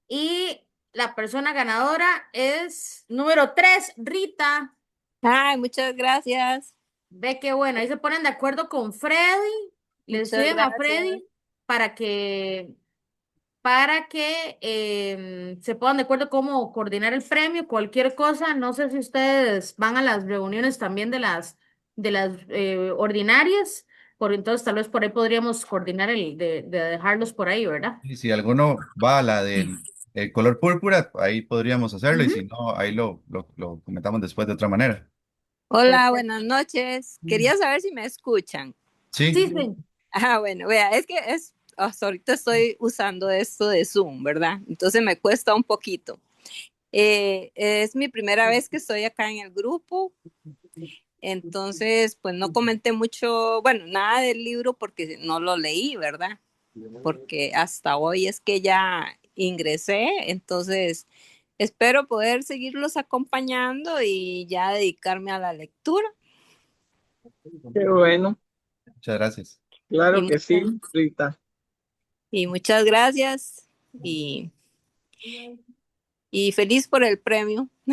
Speaker 8: Y la persona ganadora es número 3, Rita.
Speaker 10: Ay, muchas gracias.
Speaker 8: Ve qué bueno, ahí se ponen de acuerdo con Freddy. Le
Speaker 10: Muchas
Speaker 8: escriben a
Speaker 10: gracias.
Speaker 8: Freddy para que se pongan de acuerdo cómo coordinar el premio, cualquier cosa. No sé si ustedes van a las reuniones también de las ordinarias, por entonces tal vez por ahí podríamos coordinar de dejarlos por ahí, ¿verdad?
Speaker 2: Y si alguno va a la del el color púrpura, ahí podríamos hacerlo. Y
Speaker 8: Ujú.
Speaker 2: si no, ahí lo comentamos después de otra manera.
Speaker 10: Hola,
Speaker 8: Perfecto.
Speaker 10: buenas noches. Quería saber si me escuchan.
Speaker 2: Sí,
Speaker 8: Sí, sí.
Speaker 10: Bueno, vea, es que hasta ahorita estoy usando esto de Zoom, ¿verdad? Entonces me cuesta un poquito. Es mi primera vez que estoy acá en el grupo, entonces pues no comenté mucho, bueno, nada del libro porque no lo leí, ¿verdad? Porque hasta hoy es que ya ingresé, entonces espero poder seguirlos acompañando y ya dedicarme a la lectura.
Speaker 3: Qué bueno.
Speaker 2: muchas gracias.
Speaker 3: Claro
Speaker 10: Y
Speaker 3: que sí, Rita.
Speaker 10: muchas gracias y feliz por el premio.
Speaker 3: Qué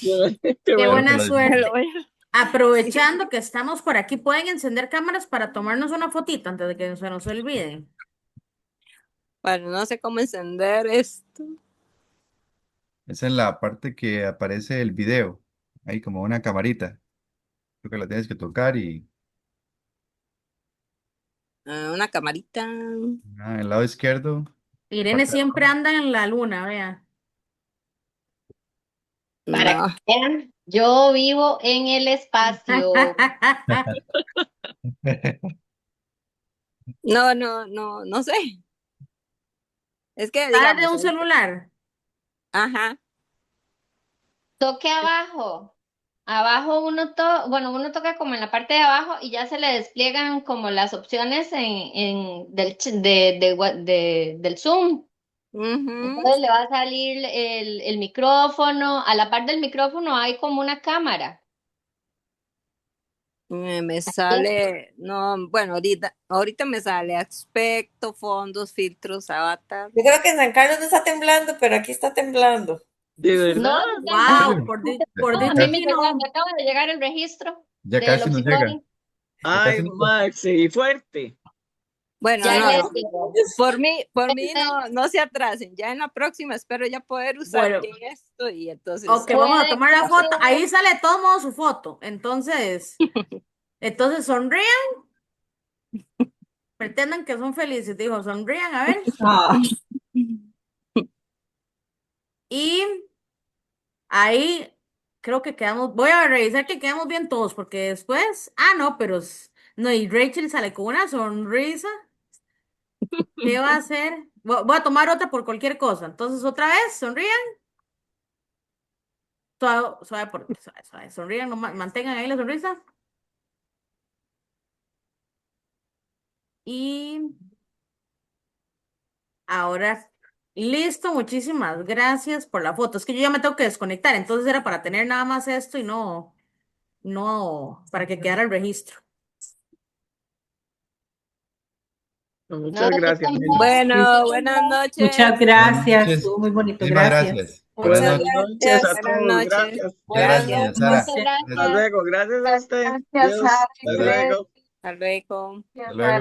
Speaker 8: Qué
Speaker 3: bueno.
Speaker 2: Espero que
Speaker 8: buena
Speaker 2: lo disfruten.
Speaker 10: Lo
Speaker 8: suerte.
Speaker 10: voy a-
Speaker 8: Aprovechando que estamos por aquí, pueden encender cámaras para tomarnos una fotito antes de que se nos olvide.
Speaker 10: Bueno, no sé cómo encender esto.
Speaker 2: Esa es la parte que aparece el video. Ahí como una camarita. Creo que la tienes que tocar y
Speaker 10: Una camarita.
Speaker 2: el lado izquierdo.
Speaker 8: Irene
Speaker 2: Parte de
Speaker 8: siempre
Speaker 2: abajo.
Speaker 8: anda en la luna, vea.
Speaker 7: Para que
Speaker 10: No,
Speaker 7: vean, yo vivo en el espacio.
Speaker 10: no sé. Es que
Speaker 8: ¿Sabes de
Speaker 10: digamos,
Speaker 8: un celular?
Speaker 10: ajá.
Speaker 7: Toque abajo. Abajo bueno, uno toca como en la parte de abajo y ya se le despliegan como las opciones del Zoom.
Speaker 10: Ujú.
Speaker 7: Entonces le va a salir el micrófono. A la par del micrófono hay como una cámara.
Speaker 10: Me sale, no, bueno, ahorita me sale aspecto, fondos, filtros, avatar.
Speaker 6: Yo creo que en San Carlos no está temblando, pero aquí está temblando.
Speaker 3: ¿De
Speaker 7: No,
Speaker 3: verdad?
Speaker 7: no
Speaker 2: ¿En
Speaker 7: tembló.
Speaker 8: Wow,
Speaker 2: serio?
Speaker 8: por
Speaker 7: No, a
Speaker 8: dicha
Speaker 7: mí
Speaker 8: aquí no.
Speaker 7: me acaba de llegar el registro
Speaker 2: Ya
Speaker 7: del
Speaker 2: casi nos llega.
Speaker 7: Oxycontin.
Speaker 2: Ya
Speaker 3: Ay,
Speaker 2: casi nos llega.
Speaker 3: Max, y fuerte.
Speaker 10: Bueno,
Speaker 7: Ya
Speaker 10: no,
Speaker 7: les
Speaker 10: no,
Speaker 7: digo.
Speaker 10: por mí no se atrasen. Ya en la próxima espero ya poder usar
Speaker 8: Bueno,
Speaker 10: bien esto y entonces,
Speaker 8: ok, vamos a
Speaker 7: Puede
Speaker 8: tomar la foto. Ahí
Speaker 7: que
Speaker 8: sale todo modo su foto. Entonces sonrían, pretendan que son felices. Dijo, sonrían, a ver.
Speaker 9: Ah,
Speaker 8: Y ahí creo que quedamos. Voy a revisar que quedamos bien todos, porque después. Ah, no, no, y Rachel sale con una sonrisa. ¿Qué va a hacer? Voy a tomar otra por cualquier cosa. Entonces, otra vez, sonrían. Suave, suave, suave, suave. Sonrían, no mantengan ahí la sonrisa. Y ahora, listo, muchísimas gracias por la foto. Es que yo ya me tengo que desconectar, entonces era para tener nada más esto y no, para que quedara el registro.
Speaker 7: no,
Speaker 3: Muchas
Speaker 7: aquí
Speaker 3: gracias, Meli.
Speaker 7: estamos.
Speaker 10: bueno, buenas
Speaker 9: muchas
Speaker 10: noches.
Speaker 2: Buenas
Speaker 9: gracias,
Speaker 2: noches.
Speaker 9: estuvo muy bonito,
Speaker 2: Muchísimas
Speaker 9: gracias.
Speaker 2: gracias. Buenas
Speaker 6: Muchas
Speaker 3: Buenas
Speaker 2: noches.
Speaker 3: noches a
Speaker 6: gracias.
Speaker 10: Buenas
Speaker 3: todos.
Speaker 10: noches.
Speaker 3: Gracias.
Speaker 2: Muchas gracias,
Speaker 7: Bueno,
Speaker 2: doña
Speaker 10: Gracias.
Speaker 2: Sara.
Speaker 7: muchas
Speaker 3: Hasta
Speaker 7: gracias.
Speaker 3: luego. Gracias a usted.
Speaker 5: Gracias,
Speaker 3: Dios.
Speaker 5: Sara y
Speaker 2: Hasta
Speaker 3: Hasta
Speaker 2: luego.
Speaker 5: Fred.
Speaker 3: luego.
Speaker 10: Hasta luego.
Speaker 2: Hasta luego.